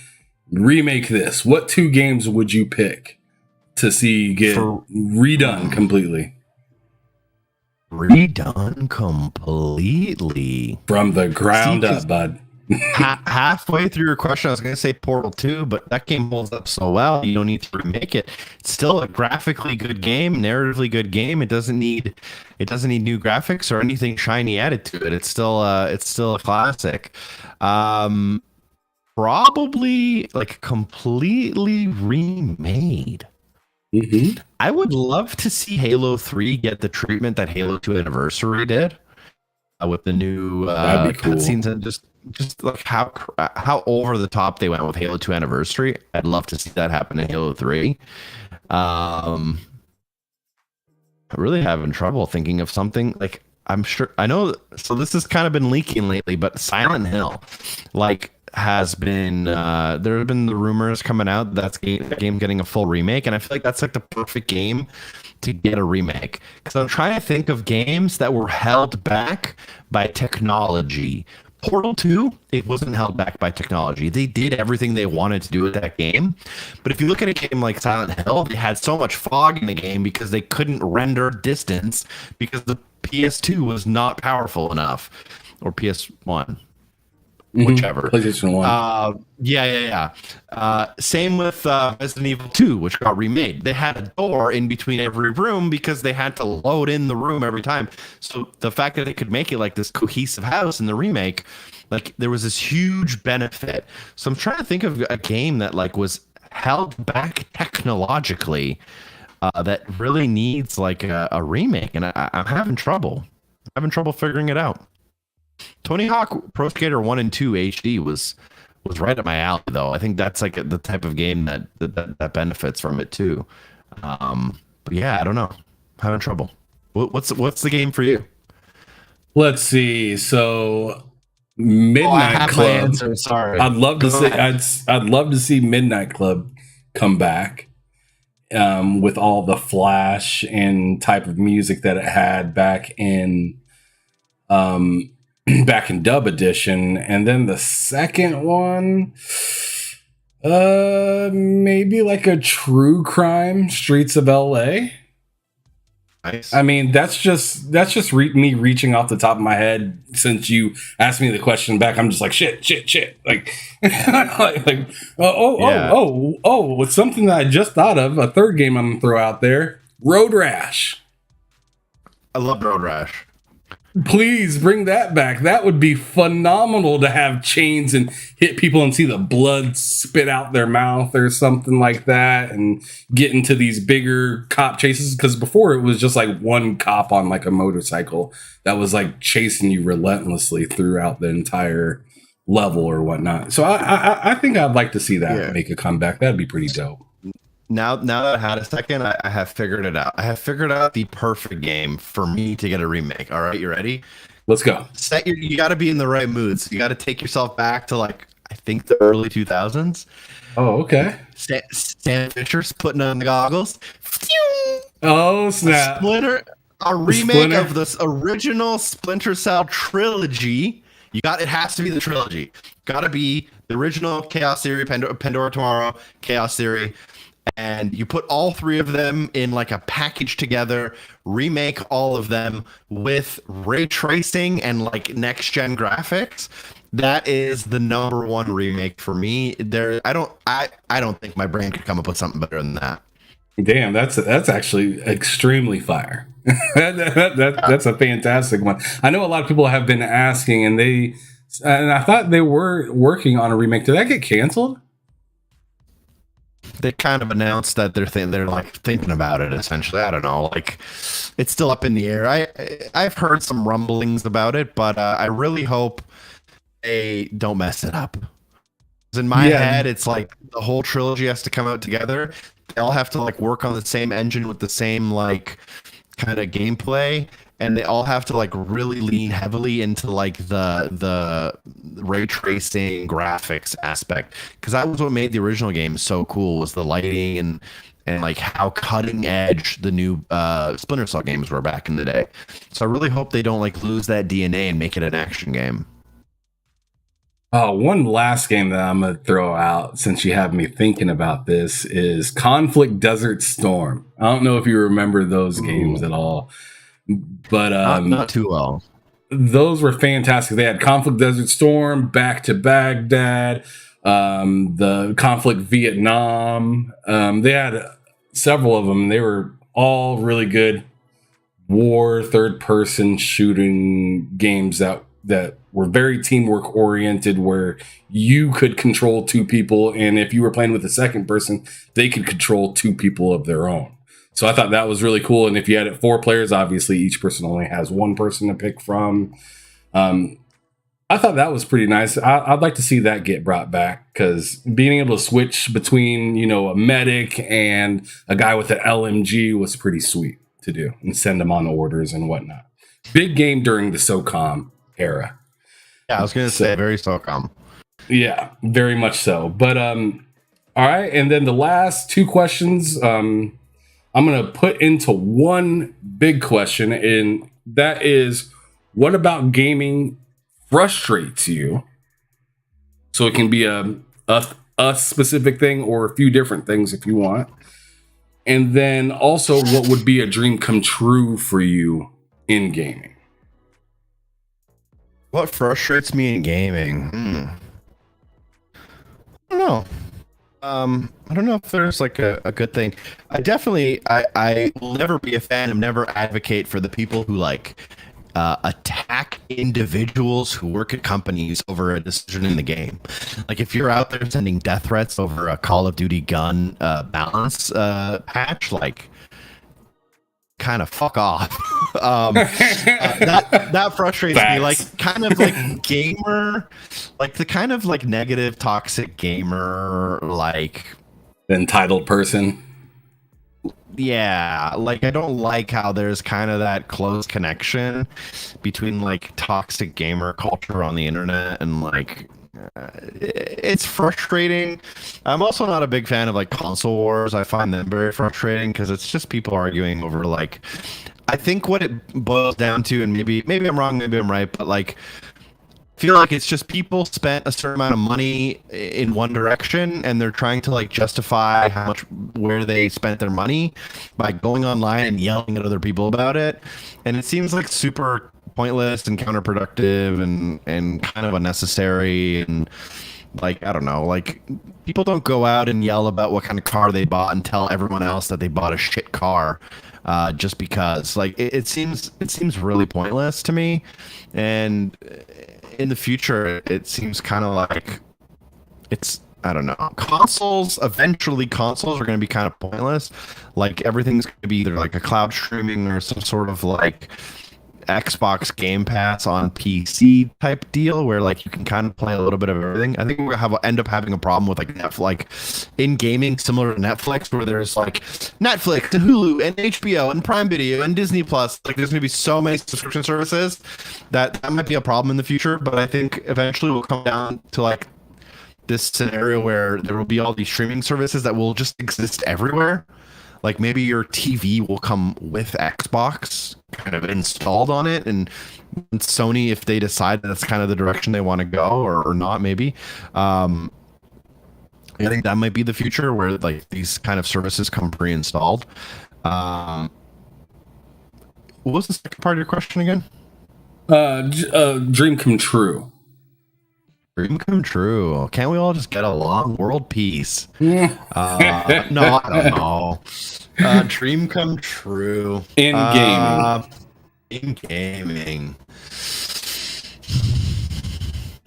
remake this, what 2 games would you pick to see get redone completely? Redone completely. From the ground up, bud. Halfway through your question, I was going to say Portal 2, but that game holds up so well, you don't need to remake it. It's still a graphically good game, narratively good game. It doesn't need new graphics or anything shiny added to it. It's still a classic. Probably like completely remade. Mm-hmm. I would love to see Halo 3 get the treatment that Halo 2 Anniversary did with the new That'd be cool. cutscenes and just like how over the top they went with Halo 2 Anniversary. I'd love to see that happen in Halo 3. I'm really having trouble thinking of something like I'm sure I know. So this has kind of been leaking lately, but Silent Hill, like, has been there have been the rumors coming out that game getting a full remake, and I feel like that's like the perfect game to get a remake, because I'm trying to think of games that were held back by technology. Portal 2, it wasn't held back by technology. They did everything they wanted to do with that game. But if you look at a game like Silent Hill, they had so much fog in the game because they couldn't render distance because the PS2 was not powerful enough, or PS1. Whichever. PlayStation 1. Yeah. Same with Resident Evil 2, which got remade. They had a door in between every room because they had to load in the room every time. So the fact that they could make it like this cohesive house in the remake, like, there was this huge benefit. So I'm trying to think of a game that like was held back technologically that really needs like a remake, and I'm having trouble. Figuring it out. Tony Hawk Pro Skater 1 and 2 HD was right up my alley, though. I think that's like the type of game that benefits from it too. But yeah, I don't know. I'm having trouble. What's the game for you? Let's see. So Midnight Club. Sorry, I'd love to see. I'd love to see Midnight Club come back with all the flash and type of music that it had back in Dub Edition. And then the second one, maybe like a true crime Streets of LA. Nice. I mean, that's just me reaching off the top of my head. Since you asked me the question back, I'm just like shit. Like, it's something that I just thought of. A third game I'm gonna throw out there: Road Rash. I love Road Rash. Please bring that back. That would be phenomenal to have chains and hit people and see the blood spit out their mouth or something like that, and get into these bigger cop chases. Because before it was just like one cop on like a motorcycle that was like chasing you relentlessly throughout the entire level or whatnot. So I think I'd like to see that make a comeback. That'd be pretty dope. Now that I had a second, I have figured it out. I have figured out the perfect game for me to get a remake. All right, you ready? Let's go. You got to be in the right mood. So you got to take yourself back to like, I think the early 2000s. Oh, okay. Sam Fisher's putting on the goggles. Oh, snap. A remake of this original Splinter Cell trilogy. It has to be the trilogy. Got to be the original Chaos Theory, Pandora Tomorrow, Chaos Theory. And you put all three of them in like a package together, remake all of them with ray tracing and like next gen graphics. That is the number one remake for me. I don't think my brain could come up with something better than that. Damn, that's actually extremely fire. That's a fantastic one. I know a lot of people have been asking, and I thought they were working on a remake. Did that get canceled? They kind of announced that they're like thinking about it. Essentially, I don't know. Like, it's still up in the air. I've heard some rumblings about it, but I really hope they don't mess it up. 'Cause in my head, it's like the whole trilogy has to come out together. They all have to like work on the same engine with the same like kind of gameplay, and they all have to like really lean heavily into like the ray tracing graphics aspect, because that was what made the original game so cool, was the lighting and like how cutting edge the new Splinter Cell games were back in the day. So I really hope they don't like lose that DNA and make it an action game. Oh, one last game that I'm going to throw out, since you have me thinking about this, is Conflict Desert Storm. I don't know if you remember those games at all, but not too well. those were fantastic. They had Conflict Desert Storm, Back to Baghdad, the Conflict Vietnam. They had several of them. They were all really good war third-person shooting games that were very teamwork oriented, where you could control two people, and if you were playing with a second person, they could control two people of their own. So I thought that was really cool. And if you had it 4 players, obviously each person only has one person to pick from. I thought that was pretty nice. I'd like to see that get brought back, because being able to switch between, you know, a medic and a guy with an LMG was pretty sweet to do, and send them on orders and whatnot. Big game during the SOCOM era. Yeah, I was going to say very SOCOM. Yeah, very much so. But all right, and then the last 2 questions I'm going to put into one big question, and that is, what about gaming frustrates you? So it can be a specific thing or a few different things if you want. And then also, what would be a dream come true for you in gaming? What frustrates me in gaming? I don't know. I don't know if there's like a good thing. I will never be a fan and never advocate for the people who like attack individuals who work at companies over a decision in the game. Like if you're out there sending death threats over a Call of Duty gun balance patch, like kind of fuck off. That frustrates me. Like kind of like gamer, like the kind of like negative, toxic gamer, like entitled person. Yeah, like I don't like how there's kind of that close connection between like toxic gamer culture on the internet and like it's frustrating. I'm also not a big fan of like console wars. I find them very frustrating because it's just people arguing over like, I think what it boils down to, and maybe I'm wrong, maybe I'm right, but like I feel like it's just people spent a certain amount of money in one direction and they're trying to like justify how much where they spent their money by going online and yelling at other people about it. And it seems like super pointless and counterproductive and kind of unnecessary. And like, I don't know, like people don't go out and yell about what kind of car they bought and tell everyone else that they bought a shit car just because. Like it seems really pointless to me. And in the future, it seems kind of like it's, I don't know, eventually consoles are going to be kind of pointless. Like everything's going to be either like a cloud streaming or some sort of like Xbox Game Pass on PC type deal where like you can kind of play a little bit of everything. I think we're going to end up having a problem with like Netflix in gaming, similar to Netflix, where there's like Netflix and Hulu and HBO and Prime Video and Disney Plus. Like there's going to be so many subscription services that might be a problem in the future. But I think eventually we'll come down to like this scenario where there will be all these streaming services that will just exist everywhere. Like maybe your TV will come with Xbox kind of installed on it, and Sony, if they decide that's kind of the direction they want to go or not, maybe. I think that might be the future where like these kind of services come pre-installed. What was the second part of your question again? Dream come true. Dream come true. Can't we all just get along? World peace. No, I don't know. Dream come true. In gaming. In gaming.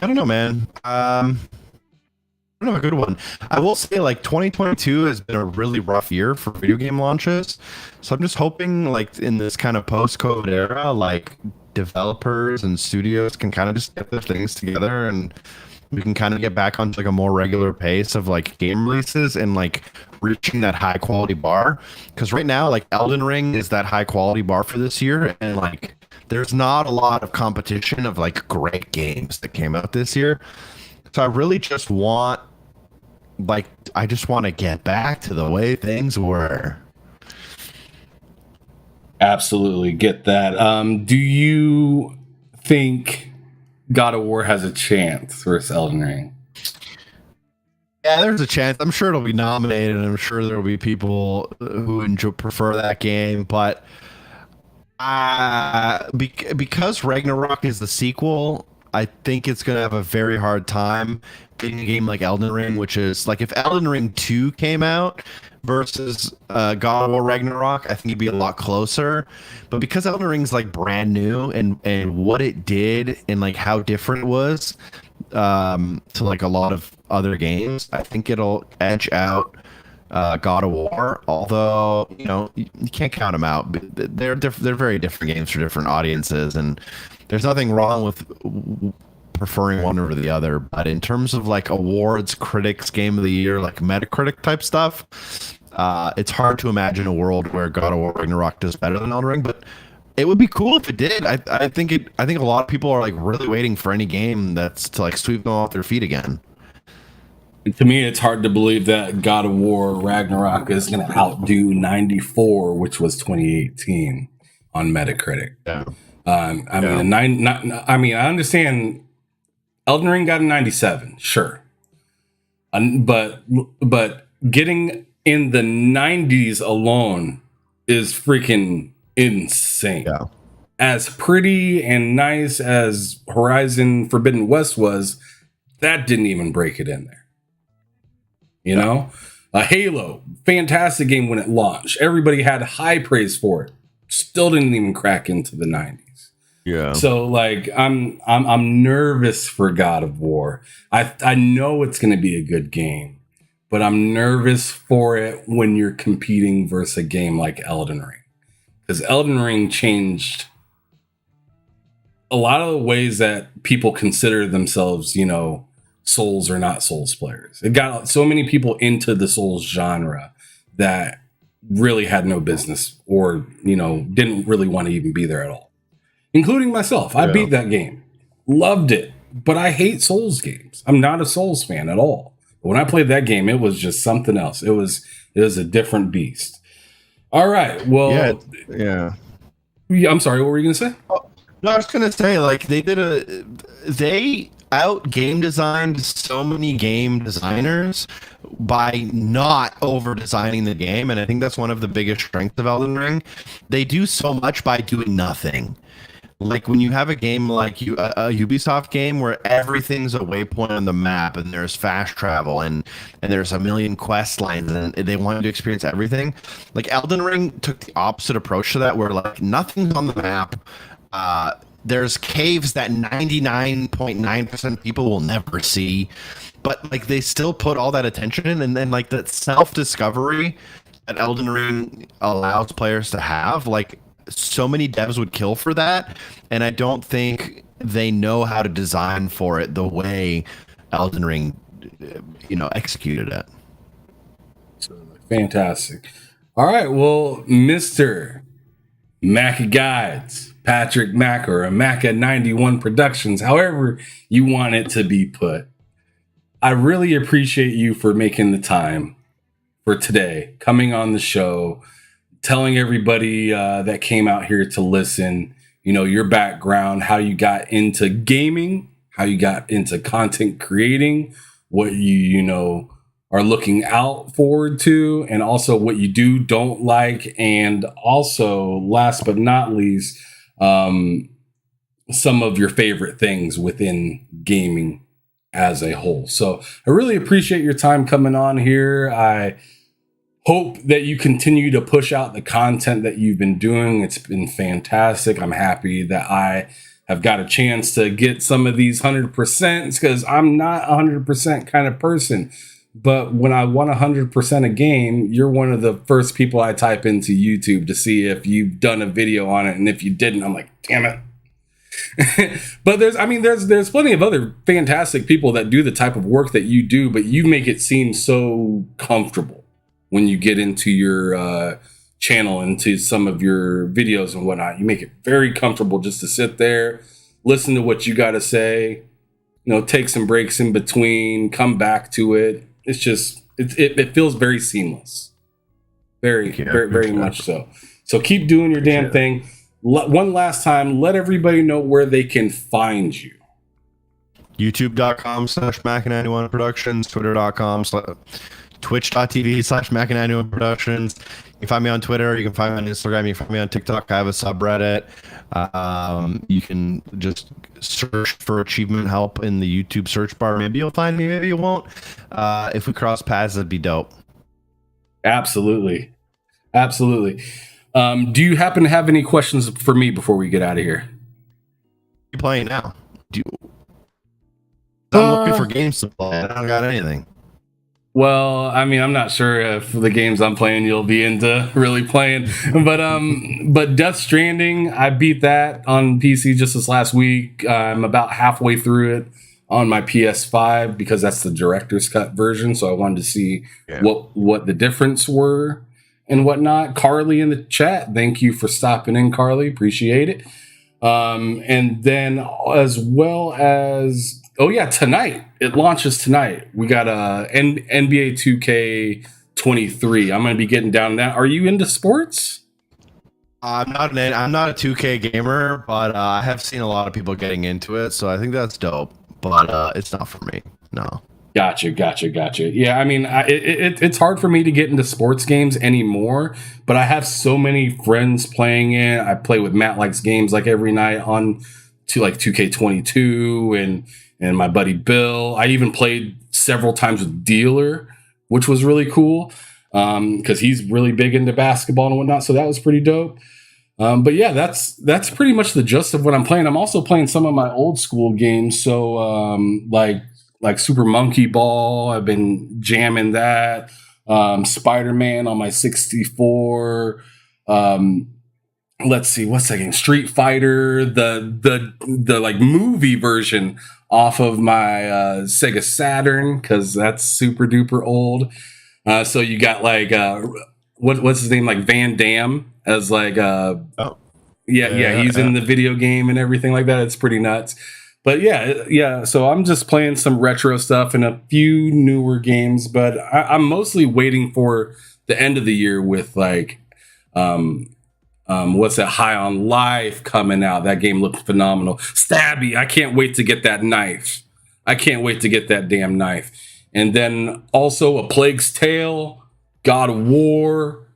I don't know, man. I don't know a good one. I will say like 2022 has been a really rough year for video game launches. So I'm just hoping like in this kind of post-COVID era, like developers and studios can kind of just get their things together and we can kind of get back onto like a more regular pace of like game releases and like reaching that high quality bar. Because right now, like Elden Ring is that high quality bar for this year, and like there's not a lot of competition of like great games that came out this year. So I really just want, like, I just want to get back to the way things were. Absolutely get that. Do you think God of War has a chance versus Elden Ring? Yeah, there's a chance. I'm sure it'll be nominated, and I'm sure there will be people who prefer that game. But Because Ragnarok is the sequel, I think it's going to have a very hard time getting a game like Elden Ring, which is like if Elden Ring 2 came out versus God of War Ragnarok, I think it'd be a lot closer. But because Elden Ring's like brand new and what it did and like how different it was to like a lot of other games, I think it'll edge out God of War, although you can't count them out. They're very different games for different audiences, and there's nothing wrong with preferring one over the other. But in terms of like awards, critics, game of the year, like Metacritic type stuff, it's hard to imagine a world where God of War Ragnarok does better than Elden Ring. But it would be cool if it did. I think a lot of people are like really waiting for any game that's to like sweep them off their feet again. To me, it's hard to believe that God of War Ragnarok is going to outdo 94, which was 2018 on Metacritic. Yeah. I understand Elden Ring got a 97, sure. But getting in the 90s alone is freaking insane. Yeah. As pretty and nice as Horizon Forbidden West was, that didn't even break it in there. You know, Halo, fantastic game when it launched. Everybody had high praise for it. Still didn't even crack into the 90s. Yeah. So like, I'm nervous for God of War. I know it's going to be a good game, but I'm nervous for it when you're competing versus a game like Elden Ring, because Elden Ring changed a lot of the ways that people consider themselves, Souls or not Souls players. It got so many people into the Souls genre that really had no business or, didn't really want to even be there at all, including myself. I beat that game, loved it, but I hate Souls games. I'm not a Souls fan at all. But when I played that game, it was just something else. It was a different beast. All right. Well, yeah. I'm sorry. What were you going to say? No, I was going to say, like, they out game designed so many game designers by not over designing the game, and I think that's one of the biggest strengths of Elden Ring. They do so much by doing nothing. Like when you have a game like a Ubisoft game where everything's a waypoint on the map and there's fast travel and there's a million quest lines and they want you to experience everything. Like Elden Ring took the opposite approach to that, where like nothing's on the map. There's caves that 99.9% of people will never see, but like they still put all that attention in, and then like that self-discovery that Elden Ring allows players to have, like so many devs would kill for that, and I don't think they know how to design for it the way Elden Ring, executed it. Fantastic. All right, well, Mr. Maka Guides, Patrick Maka, or Maka 91 Productions, however you want it to be put. I really appreciate you for making the time for today, coming on the show, telling everybody that came out here to listen, your background, how you got into gaming, how you got into content creating, what you are looking out forward to, and also what you don't like, and also, last but not least, some of your favorite things within gaming as a whole. So I really appreciate your time coming on here. I hope that you continue to push out the content that you've been doing. It's been fantastic. I'm happy that I have got a chance to get some of these 100%, because I'm not a 100% kind of person. But when I want 100% a game, you're one of the first people I type into YouTube to see if you've done a video on it. And if you didn't, I'm like, damn it. But there's plenty of other fantastic people that do the type of work that you do, but you make it seem so comfortable when you get into your channel, into some of your videos and whatnot. You make it very comfortable just to sit there, listen to what you got to say, take some breaks in between, come back to it. It's just, it feels very seamless. Very much so. So keep doing your damn thing. One last time, let everybody know where they can find you. YouTube.com/Maka91 Productions, twitch.tv/Maka Productions. You can find me on Twitter. You can find me on Instagram. You can find me on TikTok. I have a subreddit. You can just search for Achievement Help in the YouTube search bar. Maybe you'll find me. Maybe you won't. If we cross paths, that'd be dope. Absolutely. Absolutely. Do you happen to have any questions for me before we get out of here? You playing now? I'm looking for games to play. I don't got anything. Well, I mean, I'm not sure if the games I'm playing you'll be into really playing, but Death Stranding, I beat that on PC just this last week. I'm about halfway through it on my PS5 because that's the director's cut version. So I wanted to see what the difference were and whatnot. Carly in the chat, thank you for stopping in, Carly. Appreciate it. And then as well as, tonight. It launches tonight. We got NBA 2K23. I'm going to be getting down to that. Are you into sports? I'm not a 2K gamer, but I have seen a lot of people getting into it, so I think that's dope. But it's not for me. No. Gotcha. Yeah, I mean, it's hard for me to get into sports games anymore, but I have so many friends playing it. I play with Matt Likes Games like every night on to like 2K22 and my buddy Bill. I even played several times with Dealer, which was really cool because he's really big into basketball and whatnot. So that was pretty dope. But yeah, that's pretty much the gist of what I'm playing. I'm also playing some of my old school games. So like Super Monkey Ball, I've been jamming that. Spider-Man on my 64. Let's see, what's that game? Street Fighter, the like movie version off of my Sega Saturn, because that's super duper old. So you got like what's his name, like Van Damme as like he's in the video game and everything like that. It's pretty nuts. But yeah. So I'm just playing some retro stuff and a few newer games, but I'm mostly waiting for the end of the year with like what's that, High on Life coming out. That game looked phenomenal. Stabby, I can't wait to get that knife. I can't wait to get that damn knife. And then also A Plague's Tale, God of War,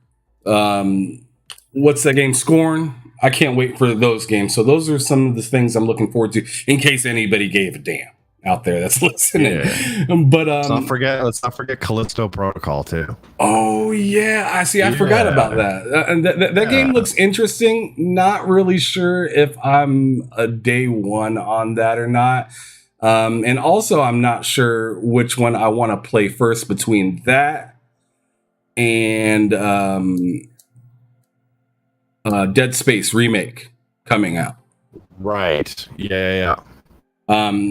what's that game, Scorn? I can't wait for those games. So those are some of the things I'm looking forward to, in case anybody gave a damn out there that's listening. Yeah. But let's not forget Callisto Protocol too. Oh yeah, I forgot about that. And that game looks interesting. Not really sure if I'm a day one on that or not. And also I'm not sure which one I want to play first between that and Dead Space remake coming out. Right. Yeah.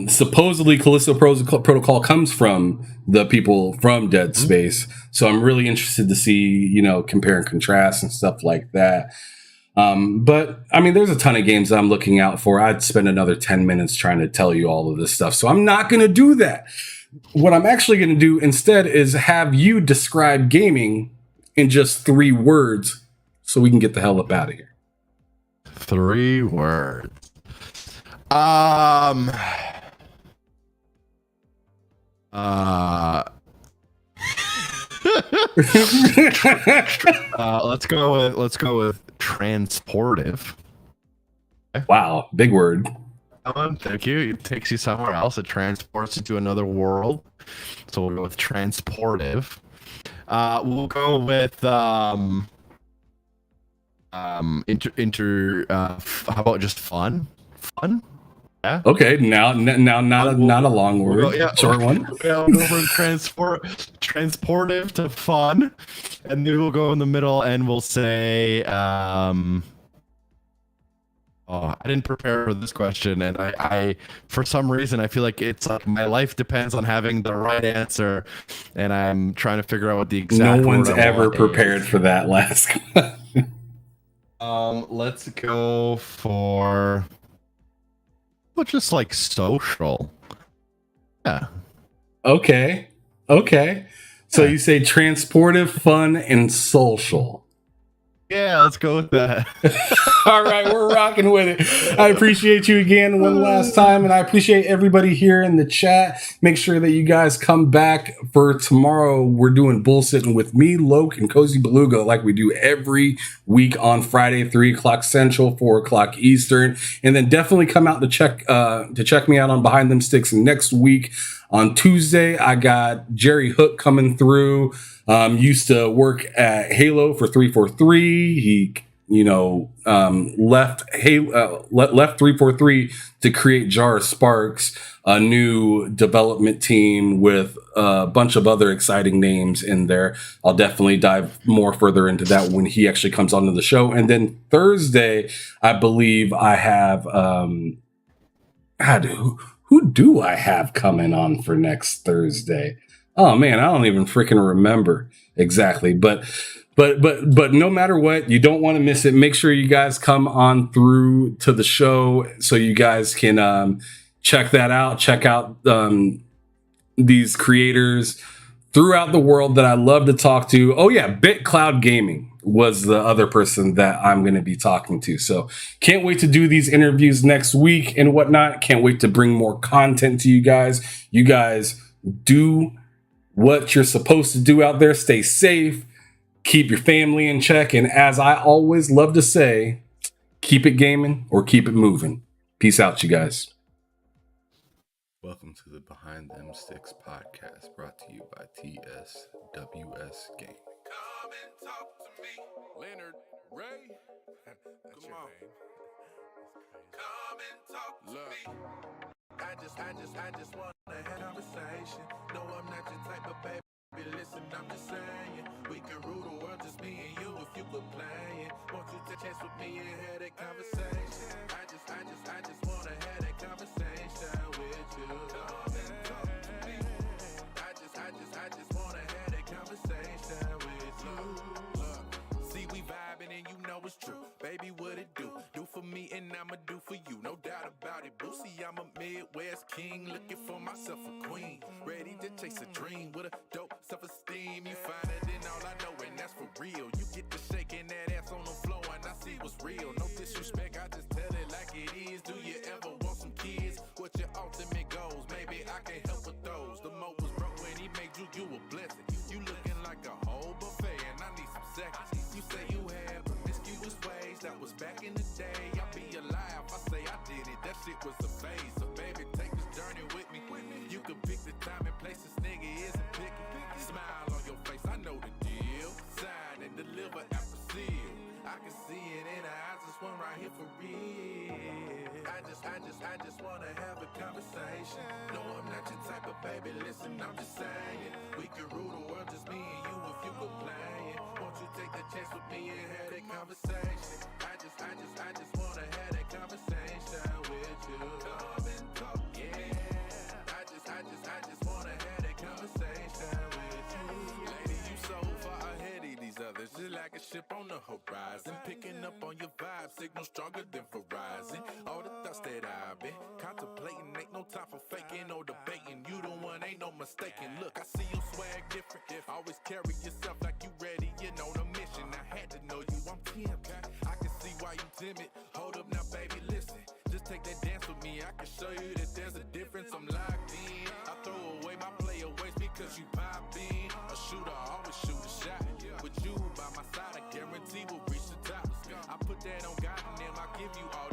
Supposedly Callisto Protocol comes from the people from Dead Space. So I'm really interested to see, compare and contrast and stuff like that. But I mean, there's a ton of games that I'm looking out for. I'd spend another 10 minutes trying to tell you all of this stuff. So I'm not going to do that. What I'm actually going to do instead is have you describe gaming in just 3 words so we can get the hell up out of here. 3 words. Let's go with transportive. Wow, big word. Thank you. It takes you somewhere else. It transports you to another world. So we'll go with transportive. We'll go with how about just fun? Fun? Yeah. Okay, now not a long word. Short one. We'll go from transportive to fun, and then we'll go in the middle and we'll say I didn't prepare for this question, and I for some reason I feel like it's like my life depends on having the right answer, and I'm trying to figure out what the exact. No one's ever prepared for that last question. Let's go for just like social. Yeah. Okay. So you say transportive, fun, and social. Yeah, let's go with that. All right, we're rocking with it. I appreciate you again one last time, and I appreciate everybody here in the chat. Make sure that you guys come back for tomorrow. We're doing bullsitting with me, Loke, and Cozy Beluga like we do every week on Friday, 3 o'clock Central, 4 o'clock Eastern. And then definitely come out to check me out on Behind Them Sticks next week. On Tuesday, I got Jerry Hook coming through. Used to work at Halo for 343. He, left 343 to create Jar Sparks, a new development team with a bunch of other exciting names in there. I'll definitely dive more further into that when he actually comes onto the show. And then Thursday, I believe I have who do I have coming on for next Thursday? Oh man, I don't even freaking remember exactly. But no matter what, you don't want to miss it. Make sure you guys come on through to the show so you guys can check that out. Check out these creators throughout the world that I love to talk to. Oh yeah, BitCloud Gaming was the other person that I'm going to be talking to. So can't wait to do these interviews next week and whatnot. Can't wait to bring more content to you guys. You guys do what you're supposed to do out there. Stay safe. Keep your family in check. And as I always love to say, keep it gaming or keep it moving. Peace out, you guys. Welcome to the Behind Them Sticks podcast, brought to you by TSWS Gaming. Come and talk to me, Lennard Ray. That's your name. Come and talk to me. I just wanna have a conversation. No, I'm not your type of baby. Listen, I'm just saying, we can rule the world, just me and you, if you were playing. Won't you take a chance with me and have that conversation? I just wanna have that conversation with you. Come and talk to me. I just wanna have that conversation with you. Look, see, we vibing and you know it's true. Baby, what it do? Do for me and I'ma do for you. No doubt about it, Boosie, I'm a Midwest king, looking for myself a queen. Ready to chase a dream with a dope self-esteem. You find it in all I know, and that's for real. You get to shaking that ass on the floor, and I see what's real. No disrespect, I just tell it like it is. Do you ever want some kids? What your ultimate goals? Maybe I can help with those. The mo was broke when he made you a blessing. You looking like a whole buffet, and I need some seconds. You say you had promiscuous ways, that was back in the day. I'll be alive, I say I did it. That shit was a phase. So baby, take this journey with me. You can pick the time and place, this nigga isn't picky. Smile on your face, I know the deal. Sign and deliver after seal. I can see it in her eyes, this one right here for real. I just wanna have a conversation. No, I'm not your type of baby, listen, I'm just saying. We can rule the world, just me and you, if you were playing. Won't you take the chance with me and have that conversation? I just wanna have that conversation with you. Come and talk, yeah. I just wanna have that conversation with you. Lady, you so far ahead of these others, just like a ship on the horizon. Picking up on your vibe, signal stronger than Verizon. All the thoughts that I've been contemplating, ain't no time for faking or debating. You the one, ain't no mistaking. Look, I see you swag different. Always carry yourself like you ready, you know the mission. I had to know you, I'm tempted. I can see why you timid. Hold up now, baby, listen. Just take that dance with me, I can show you that there's a difference. I'm locked in. I throw away my playaways because you pop in. A shooter always shoot a shot. With you by my side, I guarantee we'll reach the top. I put that on God and them, I give you all